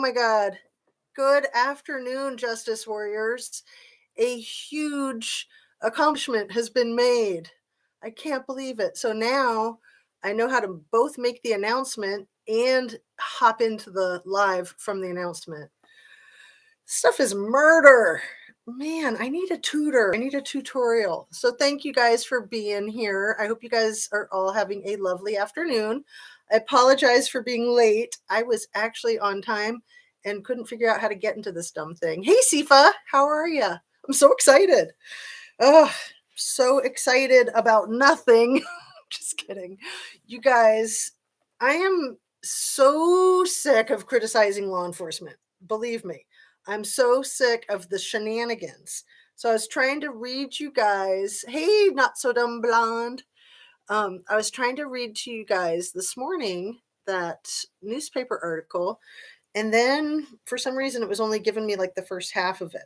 my God. Good afternoon, Justice Warriors. A huge accomplishment has been made. I can't believe it. So now I know how to both make the announcement and hop into the live from the announcement. Stuff is murder. Man, I need a tutor. I need a tutorial. So thank you guys for being here. I hope you guys are all having a lovely afternoon. I apologize for being late. I was actually on time and couldn't figure out how to get into this dumb thing. Hey, Sifa, how are you? I'm so excited. Oh, so excited about nothing. Just kidding. You guys, I am so sick of criticizing law enforcement. Believe me, I'm so sick of the shenanigans. So I was trying to read you guys. Hey, not so dumb blonde. I was trying to read to you guys this morning that newspaper article. And then for some reason, it was only giving me like the first half of it.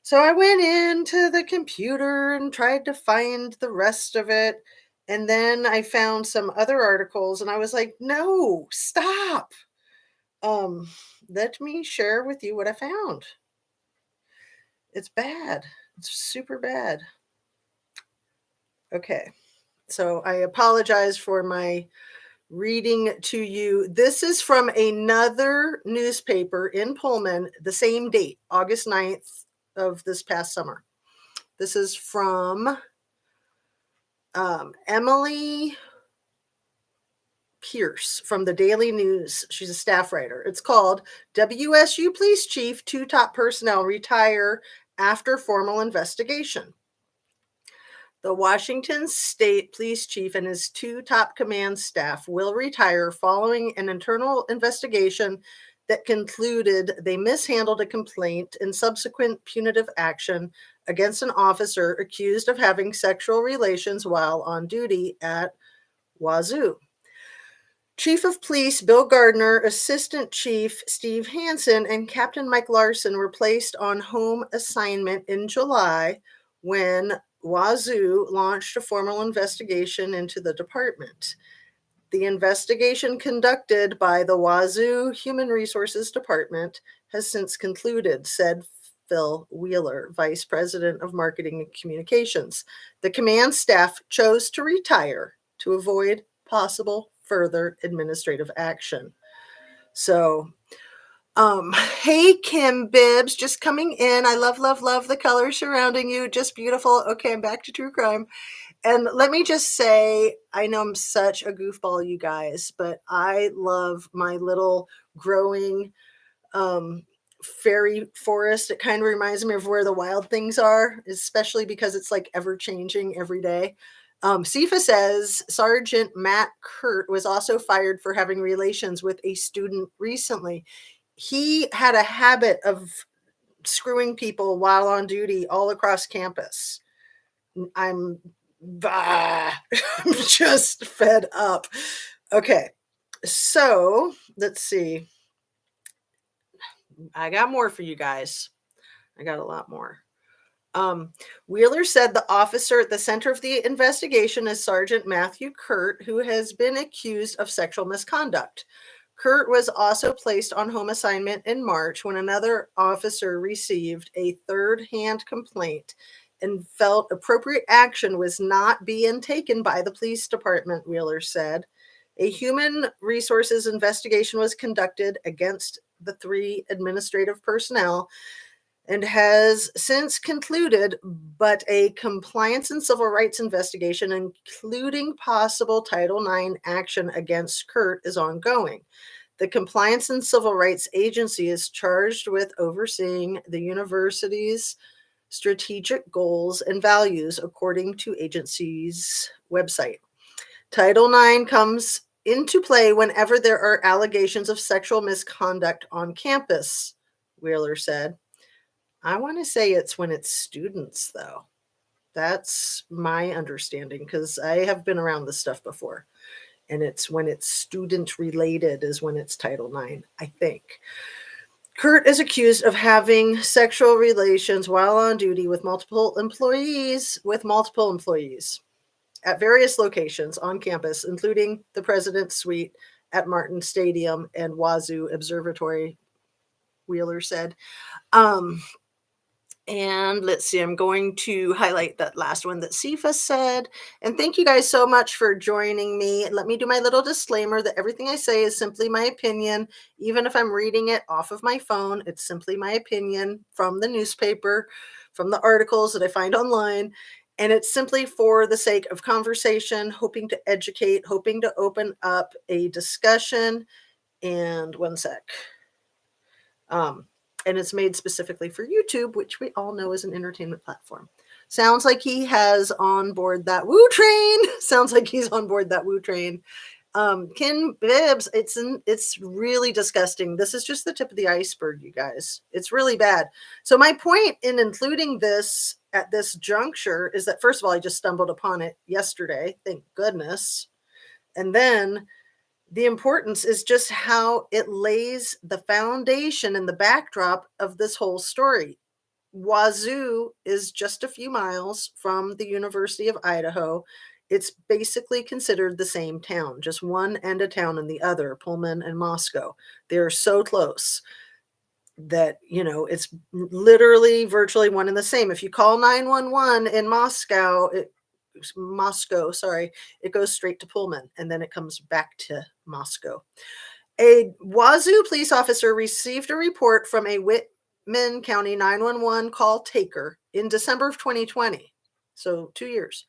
So I went into the computer and tried to find the rest of it. And then I found some other articles and I was like, no, stop. Let me share with you what I found. It's bad. It's super bad. Okay. So I apologize for my reading to you. This is from another newspaper in Pullman, the same date, August 9th of this past summer. This is from Emily Pierce from the Daily News. She's a staff writer. It's called WSU Police Chief, 2 top personnel retire after formal investigation. The Washington State Police Chief and his 2 top command staff will retire following an internal investigation that concluded they mishandled a complaint and subsequent punitive action against an officer accused of having sexual relations while on duty at Wazoo. Chief of Police Bill Gardner, Assistant Chief Steve Hansen, and Captain Mike Larson were placed on home assignment in July when Wazoo launched a formal investigation into the department. The investigation conducted by the Wazoo Human Resources Department has since concluded, said Phil Wheeler, Vice President of Marketing and Communications. The command staff chose to retire to avoid possible further administrative action. So, hey, Kim Bibbs, just coming in. I love the colors surrounding you. Just beautiful. Okay, I'm back to true crime. And let me just say, I know I'm such a goofball, you guys, but I love my little growing fairy forest. It kind of reminds me of where the wild things are, especially because it's like ever changing every day. Sifa says Sergeant Matt Kurt was also fired for having relations with a student recently. He had a habit of screwing people while on duty all across campus. I'm just fed up. Okay, so let's see. I got more for you guys. I got a lot more. Wheeler said the officer at the center of the investigation is Sergeant Matthew Kurt, who has been accused of sexual misconduct. Kurt was also placed on home assignment in March when another officer received a third-hand complaint and felt appropriate action was not being taken by the police department, Wheeler said. A human resources investigation was conducted against the 3 administrative personnel and has since concluded, but a compliance and civil rights investigation, including possible Title IX action against Kurt, is ongoing. The Compliance and Civil Rights Agency is charged with overseeing the university's strategic goals and values, according to agency's website. Title IX comes into play whenever there are allegations of sexual misconduct on campus, Wheeler said. I want to say it's when it's students, though. That's my understanding, because I have been around this stuff before. And it's when it's student related is when it's Title IX, I think. Kurt is accused of having sexual relations while on duty with multiple employees at various locations on campus, including the President's Suite at Martin Stadium and Wazoo Observatory Wheeler said. And let's see, I'm going to highlight that last one that Cephas said. And thank you guys so much for joining me. Let me do my little disclaimer that everything I say is simply my opinion. Even if I'm reading it off of my phone, it's simply my opinion from the newspaper, from the articles that I find online. And it's simply for the sake of conversation, hoping to educate, hoping to open up a discussion. And one sec. And it's made specifically for YouTube, which we all know is an entertainment platform. Sounds like he has on board that woo train. Sounds like he's on board that woo train. Ken Bibbs, it's really disgusting. This is just the tip of the iceberg, you guys. It's really bad. So my point in including this at this juncture is that, first of all, I just stumbled upon it yesterday. Thank goodness. And then the importance is just how it lays the foundation and the backdrop of this whole story. Wazoo is just a few miles from the University of Idaho. It's basically considered the same town, just one end of town and the other, Pullman and Moscow. They're so close that, it's literally virtually one and the same. If you call 911 in Moscow, it goes straight to Pullman and then it comes back to Moscow. A Wazoo police officer received a report from a Whitman County 911 call taker in December of 2020, so 2 years,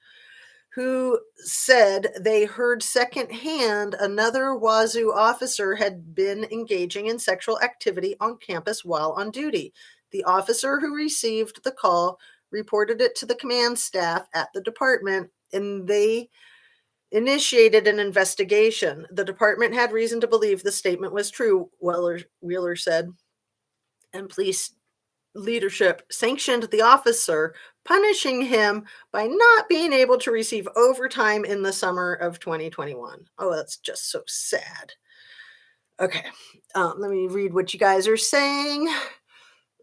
who said they heard secondhand another Wazoo officer had been engaging in sexual activity on campus while on duty. The officer who received the call reported it to the command staff at the department, and they initiated an investigation. The department had reason to believe the statement was true, Wheeler said, and police leadership sanctioned the officer, punishing him by not being able to receive overtime in the summer of 2021. Oh, that's just so sad. Okay, let me read what you guys are saying.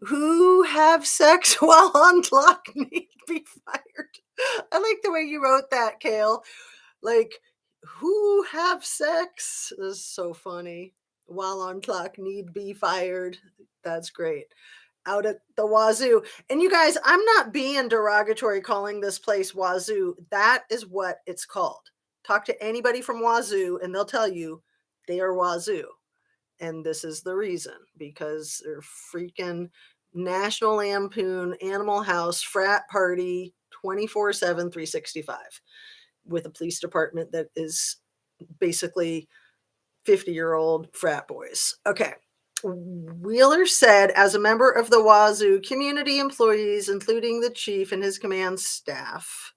Who have sex while on clock need to be fired. I like the way you wrote that, Kale. Like, who have sex is so funny. While on clock need be fired. That's great. Out at the Wazoo. And you guys, I'm not being derogatory calling this place Wazoo. That is what it's called. Talk to anybody from Wazoo and they'll tell you they are Wazoo. And this is the reason, because they're freaking National Lampoon, Animal House, frat party, 24/7, 365, with a police department that is basically 50-year-old frat boys. Okay. Wheeler said, as a member of the Wazoo community, employees, including the chief and his command staff,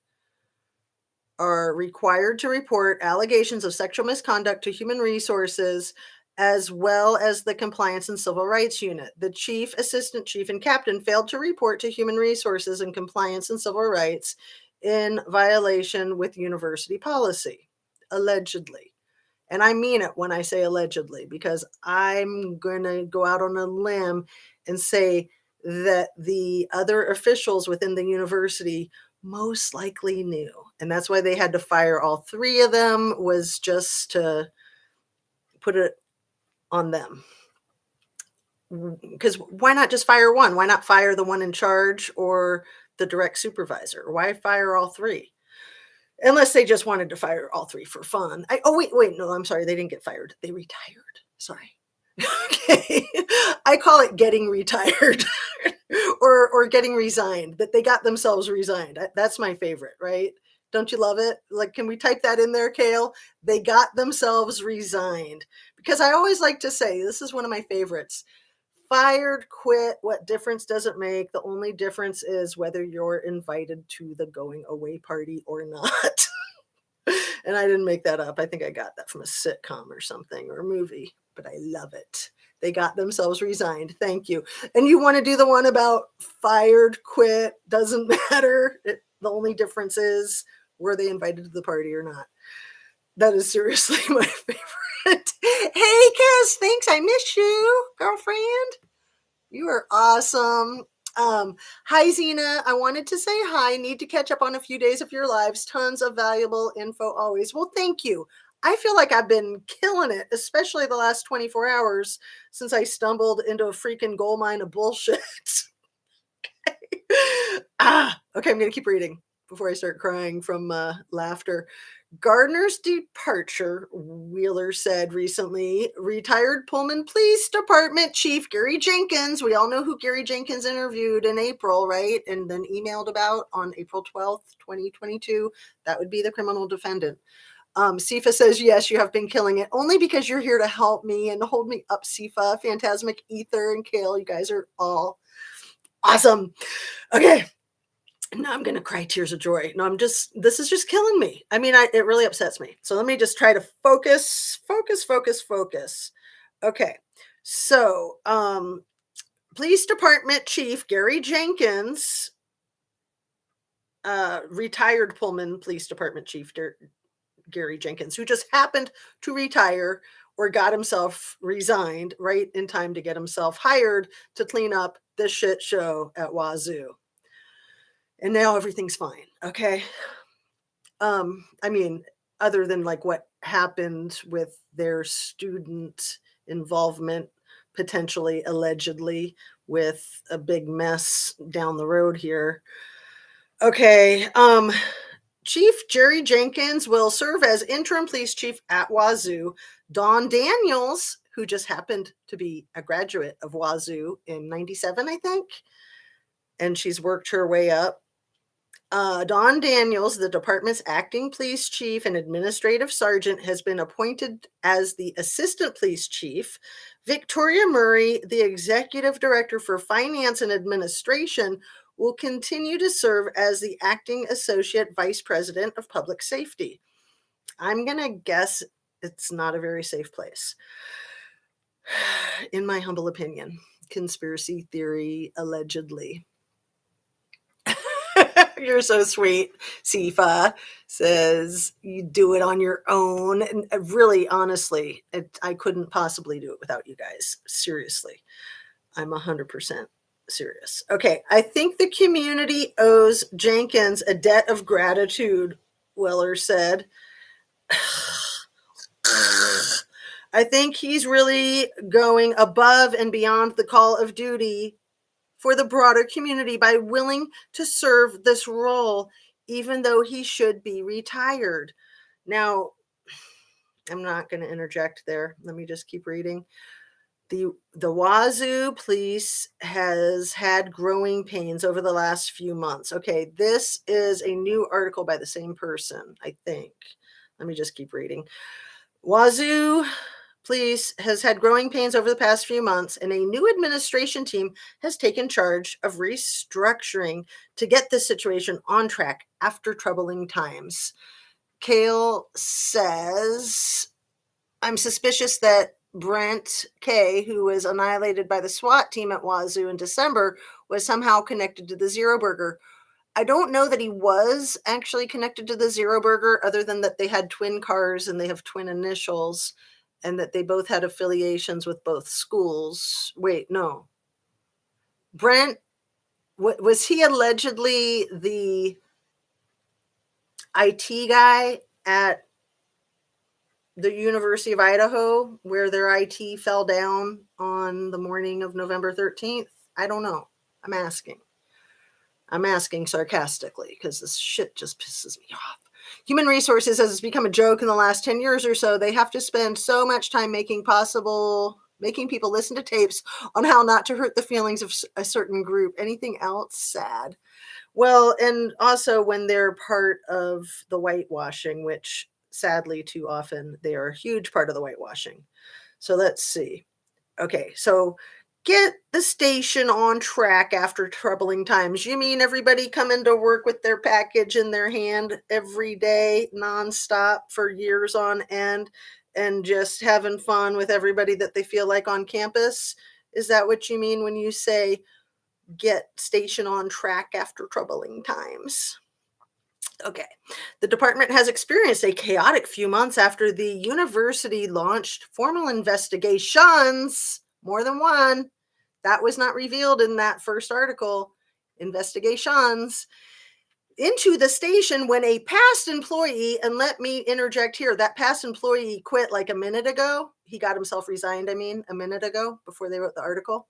are required to report allegations of sexual misconduct to Human Resources, as well as the Compliance and Civil Rights Unit. The chief, assistant chief, and captain failed to report to Human Resources and Compliance and Civil Rights in violation with university policy, allegedly. And I mean it when I say allegedly, because I'm going to go out on a limb and say that the other officials within the university most likely knew. And that's why they had to fire all three of them, was just to put it on them. Because why not just fire one? Why not fire the one in charge or the direct supervisor? Why fire all three? Unless they just wanted to fire all three for fun. Wait, no, I'm sorry. They didn't get fired. They retired. Sorry. Okay. I call it getting retired or getting resigned, that they got themselves resigned. That's my favorite, right? Don't you love it? Like, can we type that in there, Kale? They got themselves resigned. Because I always like to say, this is one of my favorites. Fired, quit, what difference does it make? The only difference is whether you're invited to the going away party or not. And I didn't make that up. I think I got that from a sitcom or something, or a movie, but I love it. They got themselves resigned. Thank you. And you want to do the one about fired, quit, doesn't matter. The only difference is, were they invited to the party or not? That is seriously my favorite. Hey, Cass, thanks. I miss you, girlfriend. You are awesome. Hi, Zena. I wanted to say hi. Need to catch up on a few days of your lives. Tons of valuable info always. Well, thank you. I feel like I've been killing it, especially the last 24 hours since I stumbled into a freaking gold mine of bullshit. Okay, I'm going to keep reading before I start crying from laughter. Gardner's departure, Wheeler said recently. Retired Pullman Police Department Chief Gary Jenkins, we all know who Gary Jenkins interviewed in April, right? And then emailed about on April 12th, 2022. That would be the criminal defendant. Sifa says, yes, you have been killing it only because you're here to help me and hold me up, Sifa. Phantasmic Ether and Kale, you guys are all awesome. Okay. Now I'm going to cry tears of joy. No, this is just killing me. I mean, it really upsets me. So let me just try to focus. Okay. So, Police Department Chief Gary Jenkins, retired Pullman Police Department Chief Gary Jenkins, who just happened to retire or got himself resigned right in time to get himself hired to clean up this shit show at Wazoo. And now everything's fine. Okay. I mean, other than like what happened with their student involvement, potentially, allegedly, with a big mess down the road here. Okay. Chief Jerry Jenkins will serve as interim police chief at Wazoo. Dawn Daniels, who just happened to be a graduate of Wazoo in 97, I think, and she's worked her way up. Dawn Daniels, the department's acting police chief and administrative sergeant, has been appointed as the assistant police chief. Victoria Murray, the executive director for finance and administration, will continue to serve as the acting associate vice president of public safety. I'm going to guess it's not a very safe place, in my humble opinion. Conspiracy theory, allegedly. You're so sweet. Sifa says you do it on your own. And really, honestly, I couldn't possibly do it without you guys. Seriously, I'm 100% serious. Okay, I think the community owes Jenkins a debt of gratitude, Weller said. I think he's really going above and beyond the call of duty for the broader community by willing to serve this role, even though he should be retired. Now, I'm not going to interject there. Let me just keep reading. The Wazoo police has had growing pains over the last few months. Okay, this is a new article by the same person, I think. Let me just keep reading. Wazoo Police has had growing pains over the past few months, and a new administration team has taken charge of restructuring to get this situation on track after troubling times. Kale says, I'm suspicious that Brent K., who was annihilated by the SWAT team at Wazoo in December, was somehow connected to the Zero Burger. I don't know that he was actually connected to the Zero Burger, other than that they had twin cars and they have twin initials, and that they both had affiliations with both schools. Wait, no. Brent, was he allegedly the IT guy at the University of Idaho where their IT fell down on the morning of November 13th? I don't know. I'm asking sarcastically because this shit just pisses me off. Human Resources says it's become a joke in the last 10 years or so. They have to spend so much time making people listen to tapes on how not to hurt the feelings of a certain group. Anything else? Sad. Well, and also when they're part of the whitewashing, which sadly too often they are a huge part of the whitewashing. So let's see. Okay, so get the station on track after troubling times. You mean everybody coming to work with their package in their hand every day, nonstop for years on end, and just having fun with everybody that they feel like on campus? Is that what you mean when you say get station on track after troubling times? Okay. The department has experienced a chaotic few months after the university launched formal investigations, more than one. That was not revealed in that first article. Investigations into the station when a past employee, and let me interject here, that past employee quit like a minute ago. He got himself resigned, a minute ago before they wrote the article.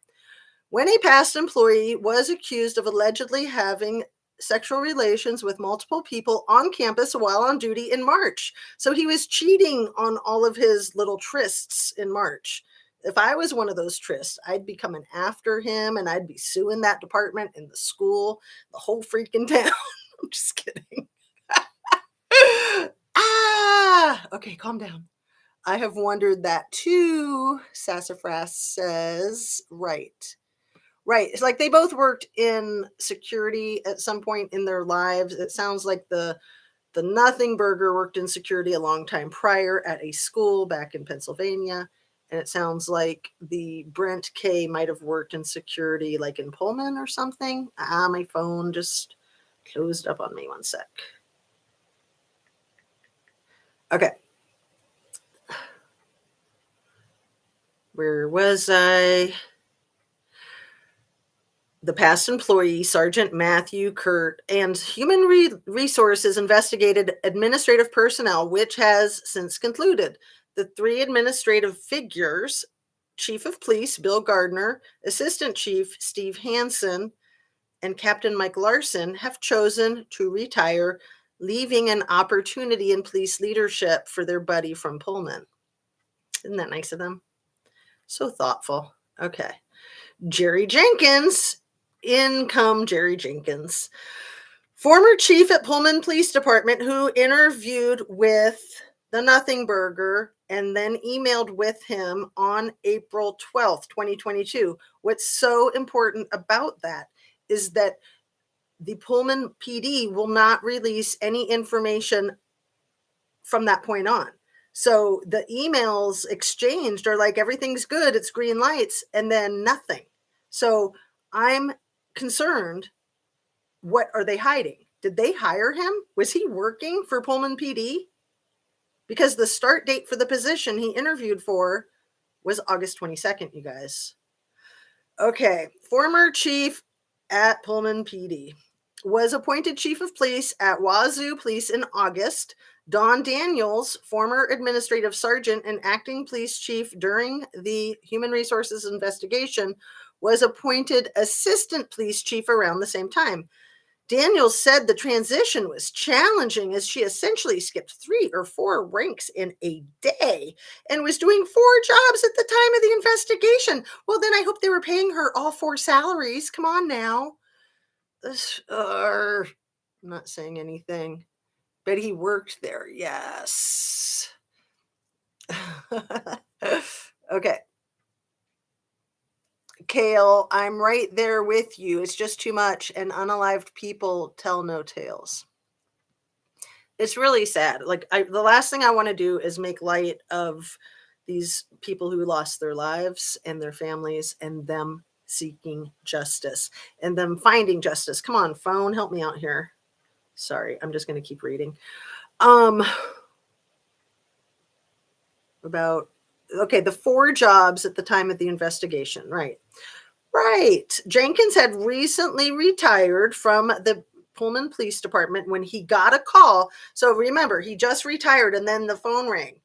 When a past employee was accused of allegedly having sexual relations with multiple people on campus while on duty in March. So he was cheating on all of his little trysts in March. If I was one of those trysts, I'd be coming after him and I'd be suing that department and the school, the whole freaking town. I'm just kidding. Okay, calm down. I have wondered that too, Sassafras says. Right. It's like they both worked in security at some point in their lives. It sounds like the Nothing Burger worked in security a long time prior at a school back in Pennsylvania. And it sounds like the Brent K might have worked in security like in Pullman or something. My phone just closed up on me. One sec. Okay. Where was I? The past employee, Sergeant Matthew Kurt, and Human Resources investigated administrative personnel, which has since concluded. The three administrative figures, Chief of Police Bill Gardner, Assistant Chief Steve Hansen, and Captain Mike Larson, have chosen to retire, leaving an opportunity in police leadership for their buddy from Pullman. Isn't that nice of them? So thoughtful. Okay. Jerry Jenkins. Jerry Jenkins, former chief at Pullman Police Department, who interviewed with the Nothing Burger and then emailed with him on April 12th, 2022. What's so important about that is that the Pullman PD will not release any information from that point on. So the emails exchanged are like, everything's good, it's green lights, and then nothing. So I'm concerned, what are they hiding? Did they hire him? Was he working for Pullman PD? Because the start date for the position he interviewed for was August 22nd, you guys. Okay, former chief at Pullman PD was appointed chief of police at Wazoo Police in August. Don Daniels, former administrative sergeant and acting police chief during the Human Resources investigation, was appointed assistant police chief around the same time. Daniels said the transition was challenging as she essentially skipped 3 or 4 ranks in a day and was doing 4 jobs at the time of the investigation. Well, then I hope they were paying her all 4 salaries. Come on now. I'm not saying anything, but he worked there. Yes. Okay. Kale, I'm right there with you. It's just too much, and unalived people tell no tales. It's really sad. Like, the last thing I want to do is make light of these people who lost their lives and their families and them seeking justice and them finding justice. Come on, phone, help me out here. Sorry, I'm just going to keep reading. The 4 jobs at the time of the investigation, right? Jenkins had recently retired from the Pullman Police Department when he got a call. So remember, he just retired and then the phone rang.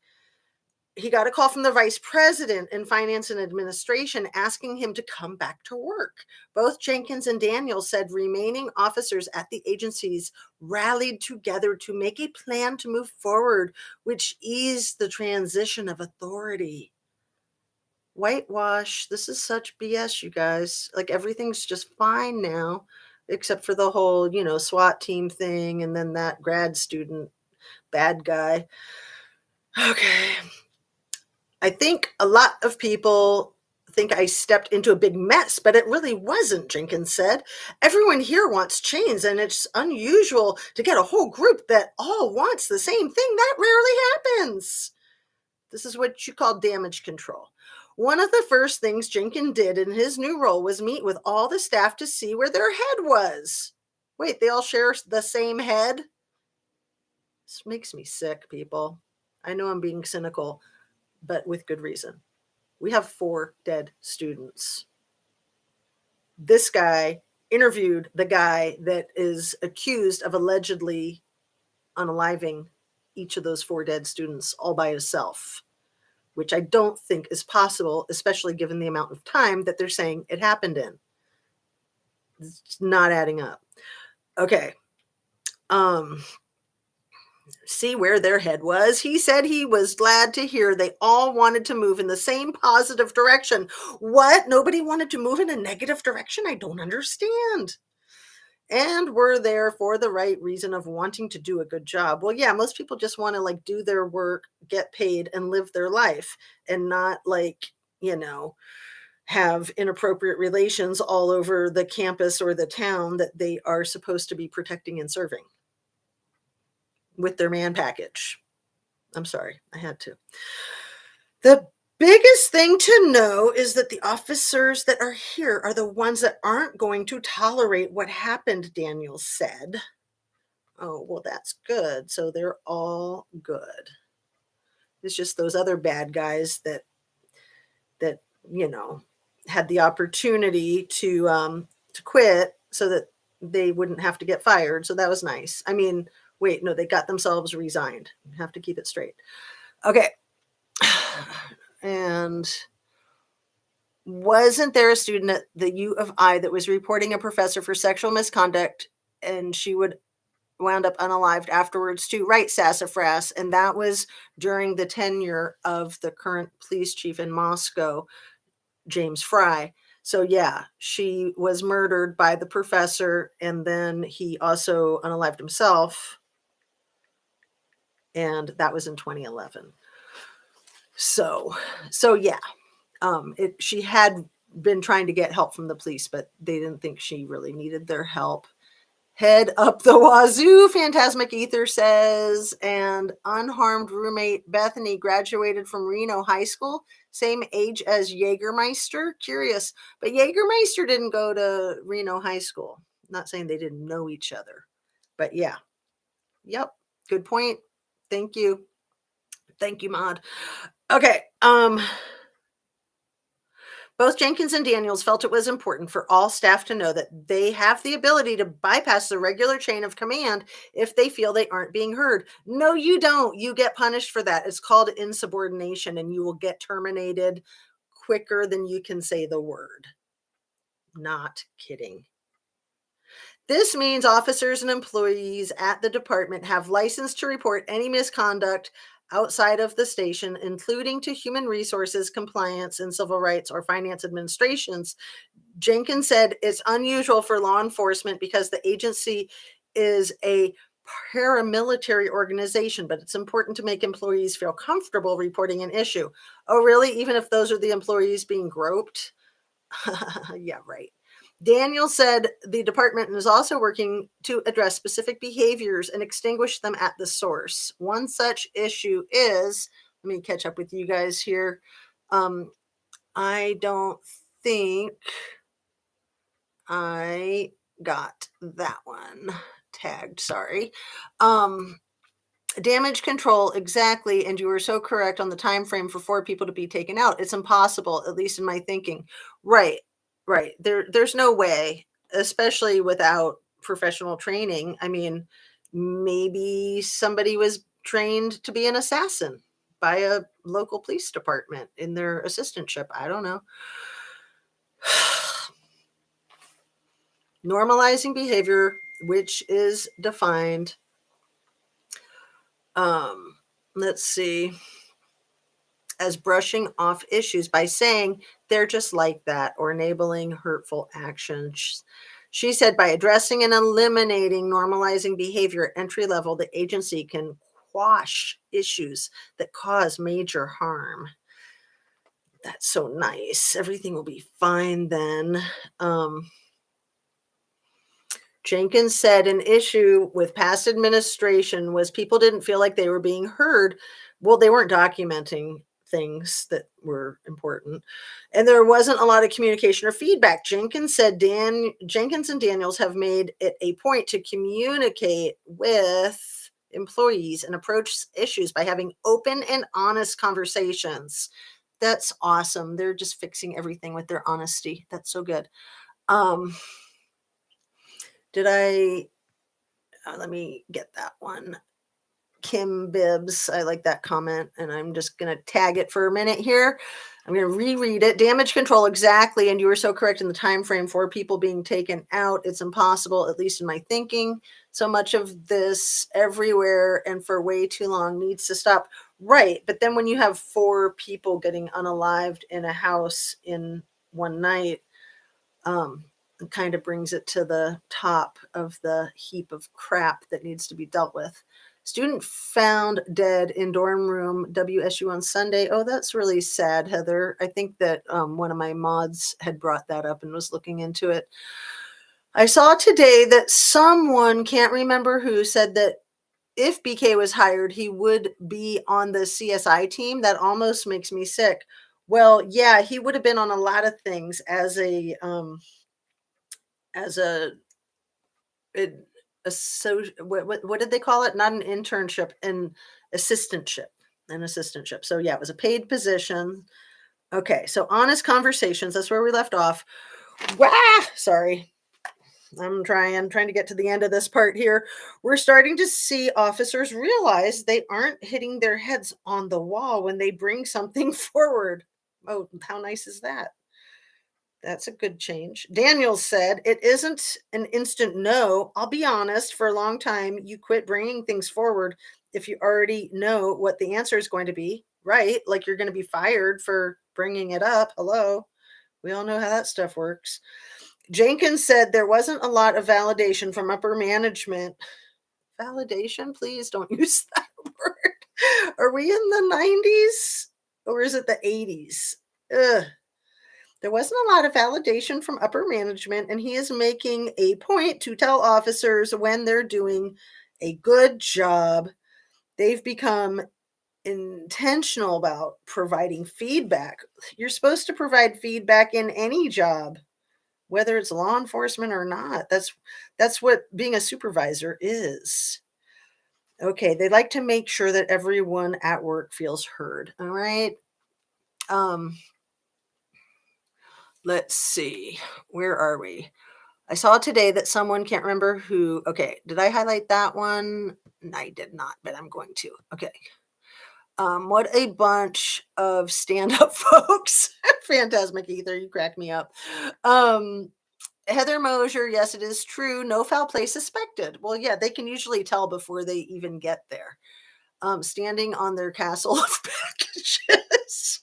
He got a call from the vice president in finance and administration asking him to come back to work. Both Jenkins and Daniels said remaining officers at the agencies rallied together to make a plan to move forward, which eased the transition of authority. Whitewash. This is such BS, you guys. Like, everything's just fine now, except for the whole, SWAT team thing and then that grad student bad guy. Okay. I think a lot of people think I stepped into a big mess, but it really wasn't, Jenkins said. Everyone here wants change, and it's unusual to get a whole group that all wants the same thing. That rarely happens. This is what you call damage control. One of the first things Jenkins did in his new role was meet with all the staff to see where their head was. Wait, they all share the same head? This makes me sick, people. I know I'm being cynical, but with good reason. We have 4 dead students. This guy interviewed the guy that is accused of allegedly unaliving each of those 4 dead students all by himself, which I don't think is possible, especially given the amount of time that they're saying it happened in. It's not adding up. Okay. See where their head was. He said he was glad to hear they all wanted to move in the same positive direction. What? Nobody wanted to move in a negative direction? I don't understand. And were there for the right reason of wanting to do a good job. Well, yeah, most people just want to like do their work, get paid, and live their life, and not like, have inappropriate relations all over the campus or the town that they are supposed to be protecting and serving with their man package. I'm sorry, I had to. The biggest thing to know is that the officers that are here are the ones that aren't going to tolerate what happened, Daniel said. Oh, well, that's good. So they're all good. It's just those other bad guys that had the opportunity to quit so that they wouldn't have to get fired. So that was nice. I mean, wait, no, they got themselves resigned. You have to keep it straight. Okay. And wasn't there a student at the U of I that was reporting a professor for sexual misconduct, and she would wound up unalived afterwards too? Right, sassafras. And that was during the tenure of the current police chief in Moscow, James Fry. So yeah, she was murdered by the professor, and then he also unalived himself. And that was in 2011. So yeah, she had been trying to get help from the police, but they didn't think she really needed their help. Head up the wazoo, Phantasmic Ether says. And unharmed roommate Bethany graduated from Reno High School, same age as Jägermeister. Curious, but Jägermeister didn't go to Reno High School. Not saying they didn't know each other, but yeah. Yep, good point. Thank you, Maud. Okay. Both Jenkins and Daniels felt it was important for all staff to know that they have the ability to bypass the regular chain of command if they feel they aren't being heard. No, you don't. You get punished for that. It's called insubordination, and you will get terminated quicker than you can say the word. Not kidding. This means officers and employees at the department have license to report any misconduct outside of the station, including to human resources, compliance, and civil rights or finance administrations. Jenkins said it's unusual for law enforcement because the agency is a paramilitary organization, but it's important to make employees feel comfortable reporting an issue. Oh, really? Even if those are the employees being groped? Yeah, right. Daniel said the department is also working to address specific behaviors and extinguish them at the source. One such issue is, let me catch up with you guys here. I don't think I got that one tagged. Sorry. Damage control, exactly. And you were so correct on the time frame for 4 people to be taken out. It's impossible, at least in my thinking. Right. There's no way, especially without professional training. I mean, maybe somebody was trained to be an assassin by a local police department in their assistantship. I don't know. Normalizing behavior, which is defined, let's see, as brushing off issues by saying they're just like that or enabling hurtful actions. She said by addressing and eliminating normalizing behavior at entry level, the agency can quash issues that cause major harm. That's so nice. Everything will be fine then. Jenkins said an issue with past administration was people didn't feel like they were being heard. Well, they weren't documenting things that were important, and there wasn't a lot of communication or feedback. Jenkins said Jenkins and Daniels have made it a point to communicate with employees and approach issues by having open and honest conversations. That's awesome. They're just fixing everything with their honesty. That's so good. Did I, let me get that one. Kim Bibbs, I like that comment, and I'm just going to tag it for a minute here. I'm going to reread it. Damage control, exactly, and you were so correct in the time frame for people being taken out. It's impossible, at least in my thinking. So much of this everywhere and for way too long needs to stop. Right, but then when you have 4 people getting unalived in a house in one night, it kind of brings it to the top of the heap of crap that needs to be dealt with. Student found dead in dorm room WSU on Sunday. Oh, that's really sad, Heather. I think that one of my mods had brought that up and was looking into it. I saw today that someone, can't remember who, said that if BK was hired, he would be on the CSI team. That almost makes me sick. Well, yeah, he would have been on a lot of things as a it, what did they call it? Not an internship, an assistantship. So yeah, it was a paid position. Okay, so honest conversations. That's where we left off. Wah! Sorry. I'm trying to get to the end of this part here. We're starting to see officers realize they aren't hitting their heads on the wall when they bring something forward. Oh, how nice is that? That's a good change. Daniel said, it isn't an instant no. I'll be honest, for a long time, you quit bringing things forward if you already know what the answer is going to be, right? Like you're going to be fired for bringing it up. Hello. We all know how that stuff works. Jenkins said there wasn't a lot of validation from upper management. Validation? Please don't use that word. Are we in the 90s or is it the 80s? Ugh. There wasn't a lot of validation from upper management, and he is making a point to tell officers when they're doing a good job. They've become intentional about providing feedback. You're supposed to provide feedback in any job, whether it's law enforcement or not. That's what being a supervisor is. Okay, they like to make sure that everyone at work feels heard. All right. Let's see. Where are we? I saw today that someone, can't remember who. Okay, did I highlight that one? I did not, but I'm going to. Okay. What a bunch of stand-up folks. Phantasmic Ether, you crack me up. Heather Mosier, yes, it is true. No foul play suspected. Well, yeah, they can usually tell before they even get there. Standing on their castle of packages.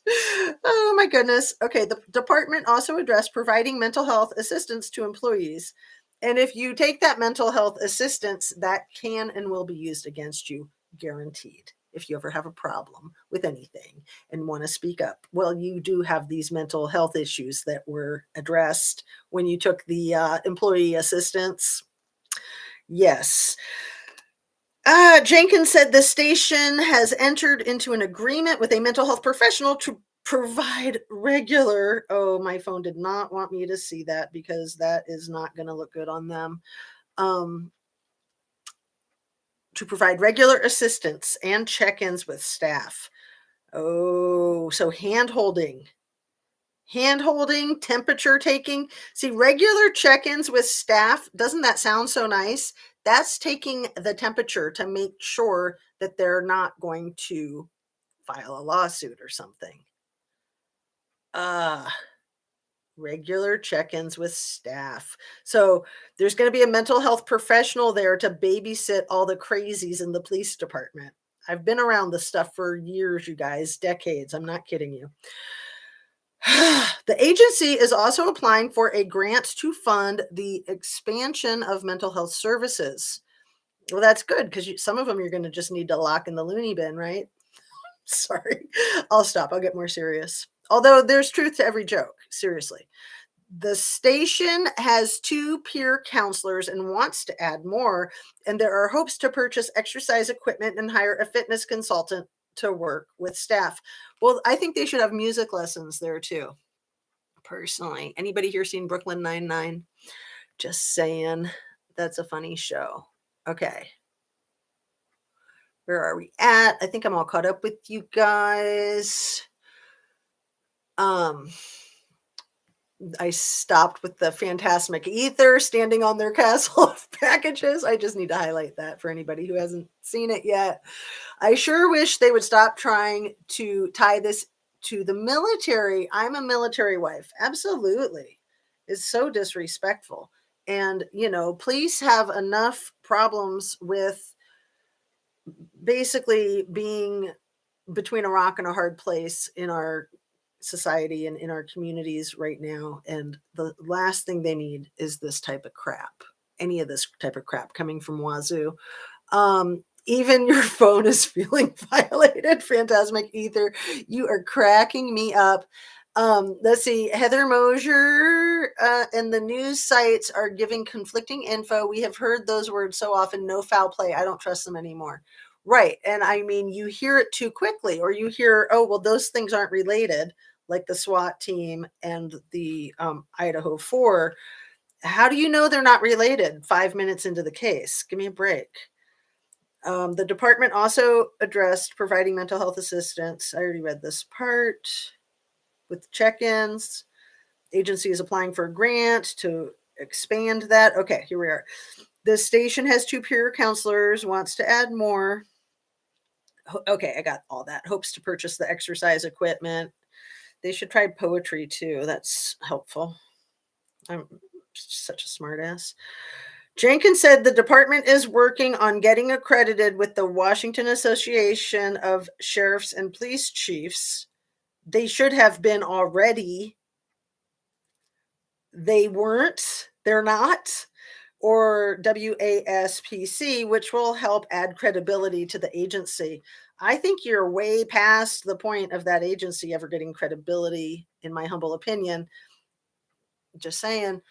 Oh my goodness. Okay, the department also addressed providing mental health assistance to employees. And if you take that mental health assistance, that can and will be used against you, guaranteed. If you ever have a problem with anything and want to speak up, well, you do have these mental health issues that were addressed when you took the employee assistance. Yes. Jenkins said the station has entered into an agreement with a mental health professional to provide regular. Oh, my phone did not want me to see that because that is not going to look good on them. To provide regular assistance and check-ins with staff. Oh, so hand-holding, temperature taking. See, regular check-ins with staff, doesn't that sound so nice? That's taking the temperature to make sure that they're not going to file a lawsuit or something. Regular check-ins with staff. So there's going to be a mental health professional there to babysit all the crazies in the police department. I've been around this stuff for years, you guys, decades. I'm not kidding you. The agency is also applying for a grant to fund the expansion of mental health services. Well, that's good because some of them you're going to just need to lock in the loony bin, right? Sorry. I'll stop. I'll get more serious. Although there's truth to every joke. Seriously. The station has 2 peer counselors and wants to add more. And there are hopes to purchase exercise equipment and hire a fitness consultant to work with staff. Well, I think they should have music lessons there too. Personally, anybody here seen Brooklyn Nine-Nine? Just saying, that's a funny show. Okay. Where are we at? I think I'm all caught up with you guys. I stopped with the phantasmic ether standing on their castle of packages. I just need to highlight that for anybody who hasn't seen it yet. I sure wish they would stop trying to tie this to the military. I'm a military wife. Absolutely. It's so disrespectful. And, police have enough problems with basically being between a rock and a hard place in our society and in our communities right now. And the last thing they need is this type of crap, any of this type of crap coming from Wazoo. Even your phone is feeling violated. Phantasmic ether. You are cracking me up. Let's see. Heather Mosier and the news sites are giving conflicting info. We have heard those words so often. No foul play. I don't trust them anymore. Right. And I mean, you hear it too quickly, or you hear, oh, well, those things aren't related, like the SWAT team and the Idaho 4. How do you know they're not related 5 minutes into the case? Give me a break. The department also addressed providing mental health assistance. I already read this part with check-ins. Agency is applying for a grant to expand that. Okay, here we are. The station has 2 peer counselors, wants to add more. Okay, I got all that. Hopes to purchase the exercise equipment. They should try poetry too. That's helpful. I'm such a smartass. Jenkins said the department is working on getting accredited with the Washington Association of Sheriffs and Police Chiefs. They should have been already. They weren't. They're not. Or WASPC, which will help add credibility to the agency. I think you're way past the point of that agency ever getting credibility, in my humble opinion. Just saying.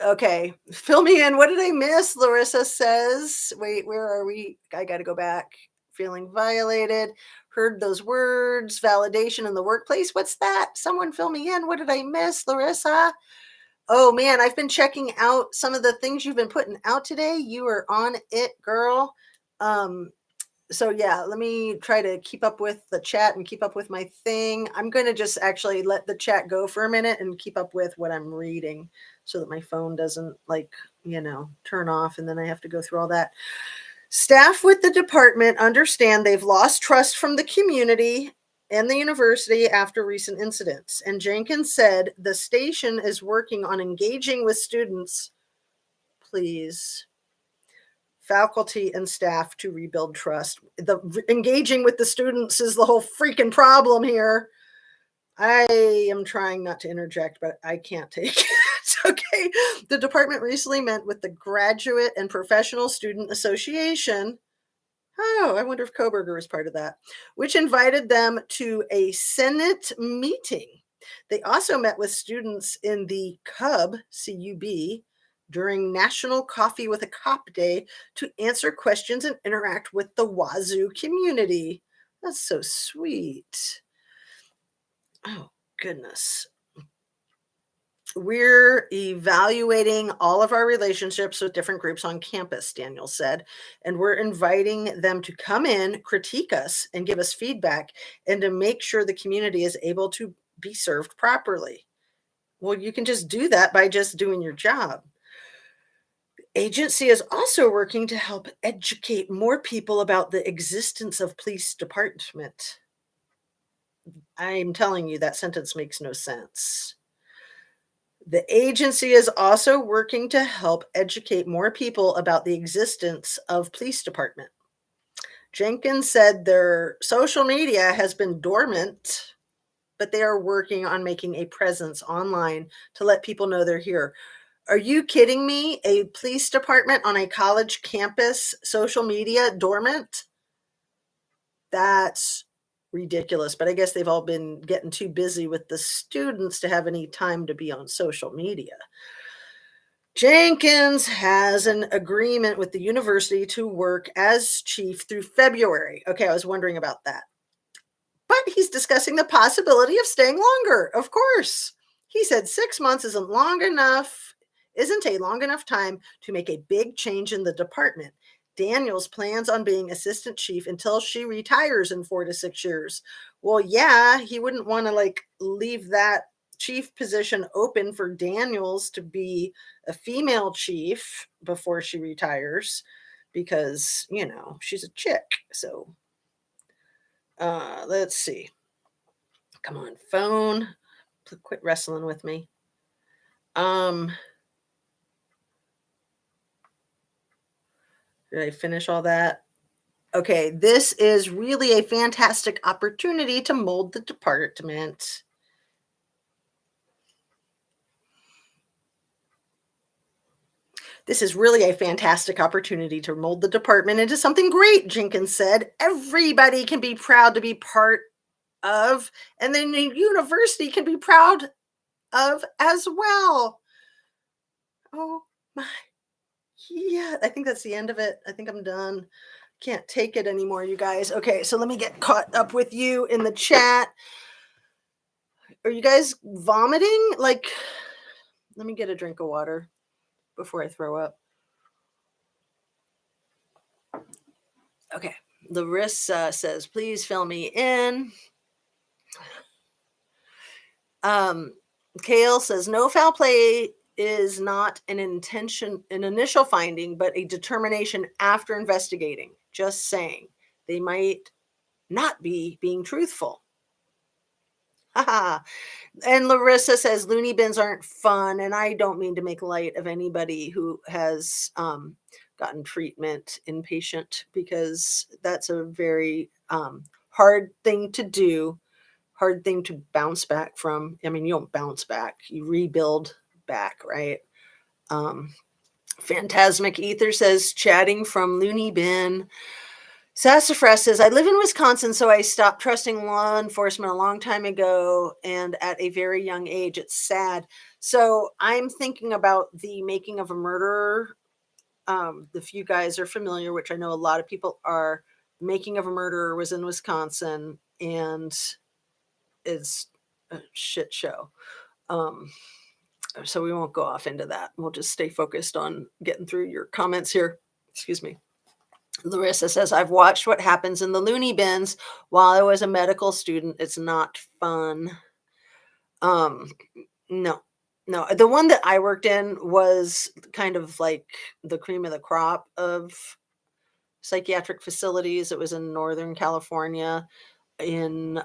Okay, fill me in. What did I miss? Larissa says, wait, where are we? I got to go back. Feeling violated. Heard those words. Validation in the workplace. What's that? Someone fill me in. What did I miss, Larissa? Oh man, I've been checking out some of the things you've been putting out today. You are on it, girl. So yeah, let me try to keep up with the chat and keep up with my thing. I'm going to just actually let the chat go for a minute and keep up with what I'm reading so that my phone doesn't turn off and then I have to go through all that. Staff with the department understand they've lost trust from the community and the university after recent incidents. And Jenkins said the station is working on engaging with students. Please. Faculty and staff to rebuild trust. Engaging with the students is the whole freaking problem here. I am trying not to interject, but I can't take it. Okay. The department recently met with the Graduate and Professional Student Association. Oh, I wonder if Koberger was part of that, which invited them to a Senate meeting. They also met with students in the CUB during National Coffee with a Cop Day to answer questions and interact with the Wazoo community. That's so sweet. Oh, goodness. We're evaluating all of our relationships with different groups on campus, Daniel said, and we're inviting them to come in, critique us, and give us feedback, and to make sure the community is able to be served properly. Well, you can just do that by just doing your job. Agency is also working to help educate more people about the existence of police department. I'm telling you, that sentence makes no sense. The agency is also working to help educate more people about the existence of police department. Jenkins said their social media has been dormant, but they are working on making a presence online to let people know they're here. Are you kidding me? A police department on a college campus, social media dormant? That's ridiculous. But I guess they've all been getting too busy with the students to have any time to be on social media. Jenkins has an agreement with the university to work as chief through February. Okay, I was wondering about that. But he's discussing the possibility of staying longer, of course. He said 6 months isn't a long enough time to make a big change in the department. Daniels plans on being assistant chief until she retires in 4 to 6 years. Well, yeah, he wouldn't want to leave that chief position open for Daniels to be a female chief before she retires because, she's a chick. So let's see. Come on, phone. Quit wrestling with me. Did I finish all that? Okay, this is really a fantastic opportunity to mold the department. This is really a fantastic opportunity to mold the department into something great, Jenkins said. Everybody can be proud to be part of, and then the university can be proud of as well. Oh my, yeah, I think that's the end of it. I think I'm done. Can't take it anymore, you guys. Okay, so let me get caught up with you in the chat. Are you guys vomiting? Like, let me get a drink of water before I throw up. Okay, Larissa says, please fill me in. Kale says, no foul play is not an initial finding, but a determination after investigating. Just saying. They might not be being truthful. Haha. And Larissa says, loony bins aren't fun. And I don't mean to make light of anybody who has gotten treatment inpatient, because that's a very hard thing to do. Hard thing to bounce back from. I mean, you don't bounce back, you rebuild back, right? Phantasmic Ether says, chatting from Looney Bin. Sassafras says, I live in Wisconsin, so I stopped trusting law enforcement a long time ago and at a very young age. It's sad. So I'm thinking about the Making of a Murderer. If you guys are familiar, which I know a lot of people are, Making of a Murderer was in Wisconsin, and is a shit show. So we won't go off into that. We'll just stay focused on getting through your comments here. Excuse me. Larissa says, I've watched what happens in the loony bins while I was a medical student. It's not fun. No. The one that I worked in was kind of like the cream of the crop of psychiatric facilities. It was in Northern California, in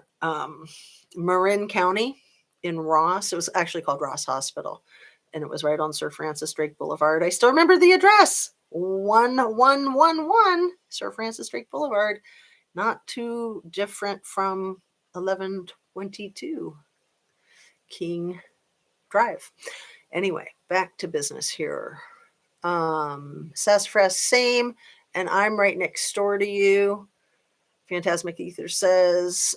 Marin County, in Ross. It was actually called Ross Hospital, and it was right on Sir Francis Drake Boulevard. I still remember the address, 1111 Sir Francis Drake Boulevard, not too different from 1122 King Drive. Anyway, back to business here. Sassafras, same, and I'm right next door to you. Phantasmic Ether says,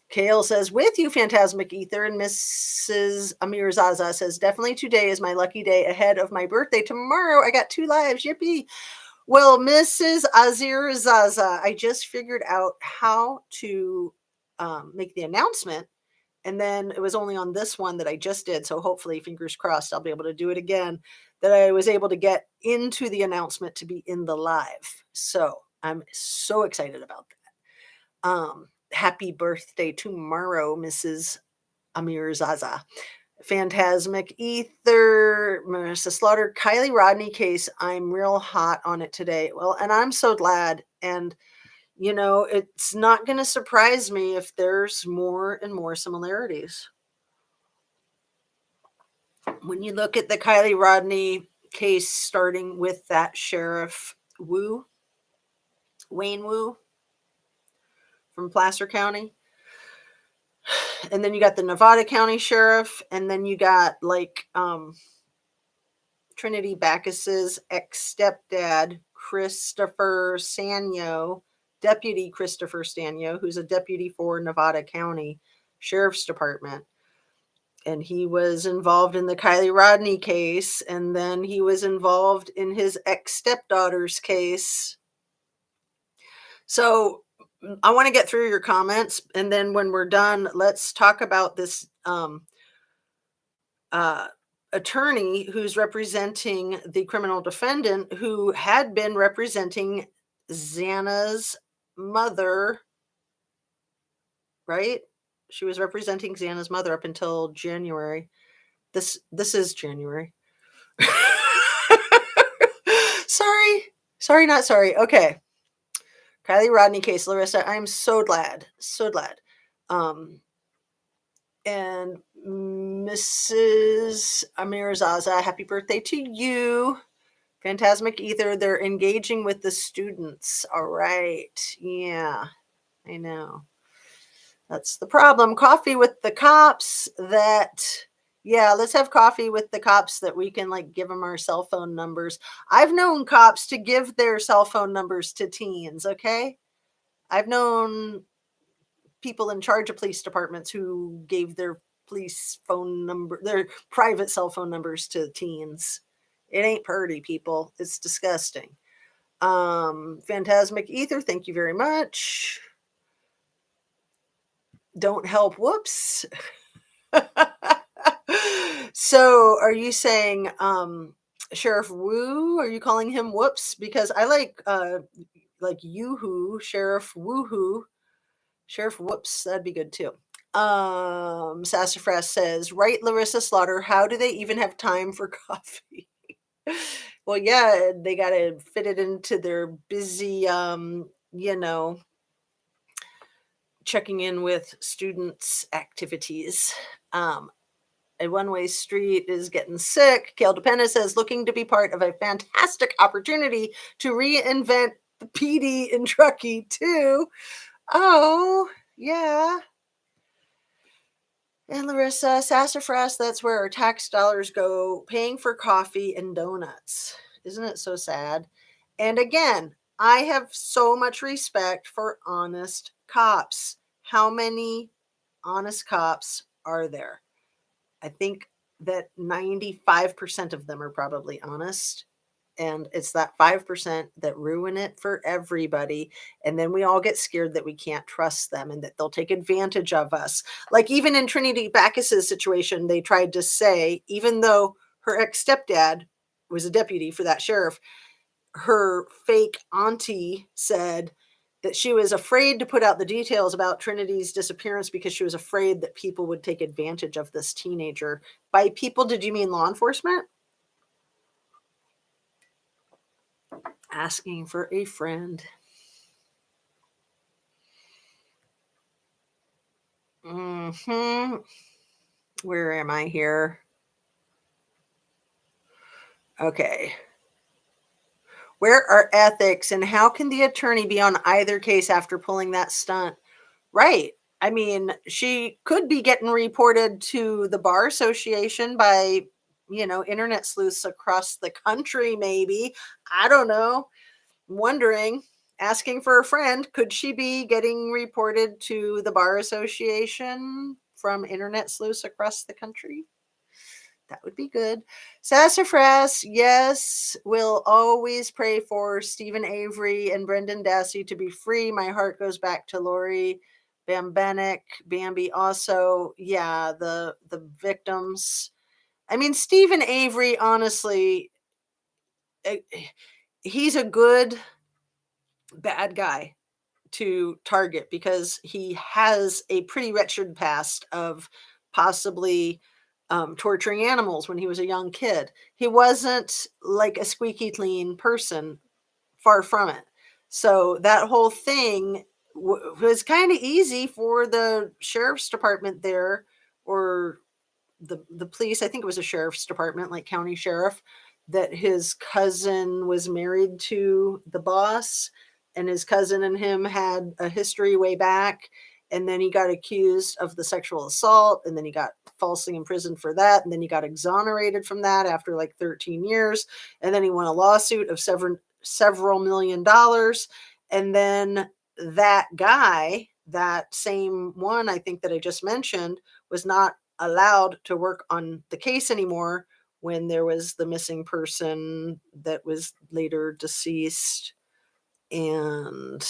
Kale says, with you, Phantasmic Ether. And Mrs. Amir Zaza says, definitely today is my lucky day ahead of my birthday. Tomorrow, I got 2 lives. Yippee. Well, Mrs. Azir Zaza, I just figured out how to make the announcement. And then it was only on this one that I just did. So hopefully, fingers crossed, I'll be able to do it again, that I was able to get into the announcement to be in the live. So I'm so excited about that. Happy birthday tomorrow, Mrs. Amir Zaza. Phantasmic Ether, Marissa Slaughter, Kiely Rodni case. I'm real hot on it today. Well, and I'm so glad. And, it's not going to surprise me if there's more and more similarities. When you look at the Kiely Rodni case, starting with that Sheriff Wayne Wu, from Placer County. And then you got the Nevada County Sheriff, and then you got Trinity Backus's ex-stepdad, Christopher Sanyo, Deputy Christopher Sanyo, who's a deputy for Nevada County Sheriff's Department. And he was involved in the Kiely Rodni case, and then he was involved in his ex-stepdaughter's case. So I want to get through your comments, and then when we're done, let's talk about this attorney who's representing the criminal defendant, who had been representing Xana's mother, right? She was representing Xana's mother up until January. This is January. Sorry. Sorry, not sorry. Okay. Kiely Rodni case, Larissa. I'm so glad. So glad. And Mrs. Amirazaza, happy birthday to you. Phantasmic Ether, they're engaging with the students. All right. Yeah, I know. That's the problem. Coffee with the cops let's have coffee with the cops that we can like give them our cell phone numbers. I've known cops to give their cell phone numbers to teens, okay? I've known people in charge of police departments who gave their their private cell phone numbers to teens. It ain't purty, people. It's disgusting. Phantasmic Ether, thank you very much. Don't help. Whoops. So are you saying Sheriff Woo? Are you calling him whoops? Because I like yoo-hoo, Sheriff Woohoo. Sheriff Whoops, that'd be good too. Sassafras says, right, Larissa Slaughter, how do they even have time for coffee? Well, yeah, they got to fit it into their busy, checking in with students' activities. A one-way street is getting sick. Kale DePena says, looking to be part of a fantastic opportunity to reinvent the PD in Truckee too. Oh, yeah. And Larissa, Sassafras, that's where our tax dollars go, paying for coffee and donuts. Isn't it so sad? And again, I have so much respect for honest cops. How many honest cops are there? I think that 95% of them are probably honest. And it's that 5% that ruin it for everybody. And then we all get scared that we can't trust them and that they'll take advantage of us. Like even in Trinity Bacchus's situation, they tried to say, even though her ex-stepdad was a deputy for that sheriff, her fake auntie said that she was afraid to put out the details about Trinity's disappearance because she was afraid that people would take advantage of this teenager. By people, did you mean law enforcement? Asking for a friend. Where am I here? Okay. Where are ethics and how can the attorney be on either case after pulling that stunt? Right. I mean, she could be getting reported to the Bar Association by, internet sleuths across the country, maybe. I don't know. Wondering, asking for a friend, could she be getting reported to the Bar Association from internet sleuths across the country? That would be good. Sassafras, yes, we'll always pray for Stephen Avery and Brendan Dassey to be free. My heart goes back to Lori Bambenek, Bambi also. Yeah, the victims. I mean, Stephen Avery, honestly, he's a good bad guy to target because he has a pretty wretched past of possibly torturing animals when he was a young kid. He wasn't like a squeaky clean person, far from it. So that whole thing was kind of easy for the sheriff's department there, or the police. I think it was a sheriff's department, like county sheriff, that his cousin was married to the boss, and his cousin and him had a history way back, and then he got accused of the sexual assault, and then he got falsely imprisoned for that, and then he got exonerated from that after like 13 years, and then he won a lawsuit of several $1,000,000, and then that guy, that same one I think that I just mentioned, was not allowed to work on the case anymore when there was the missing person that was later deceased. And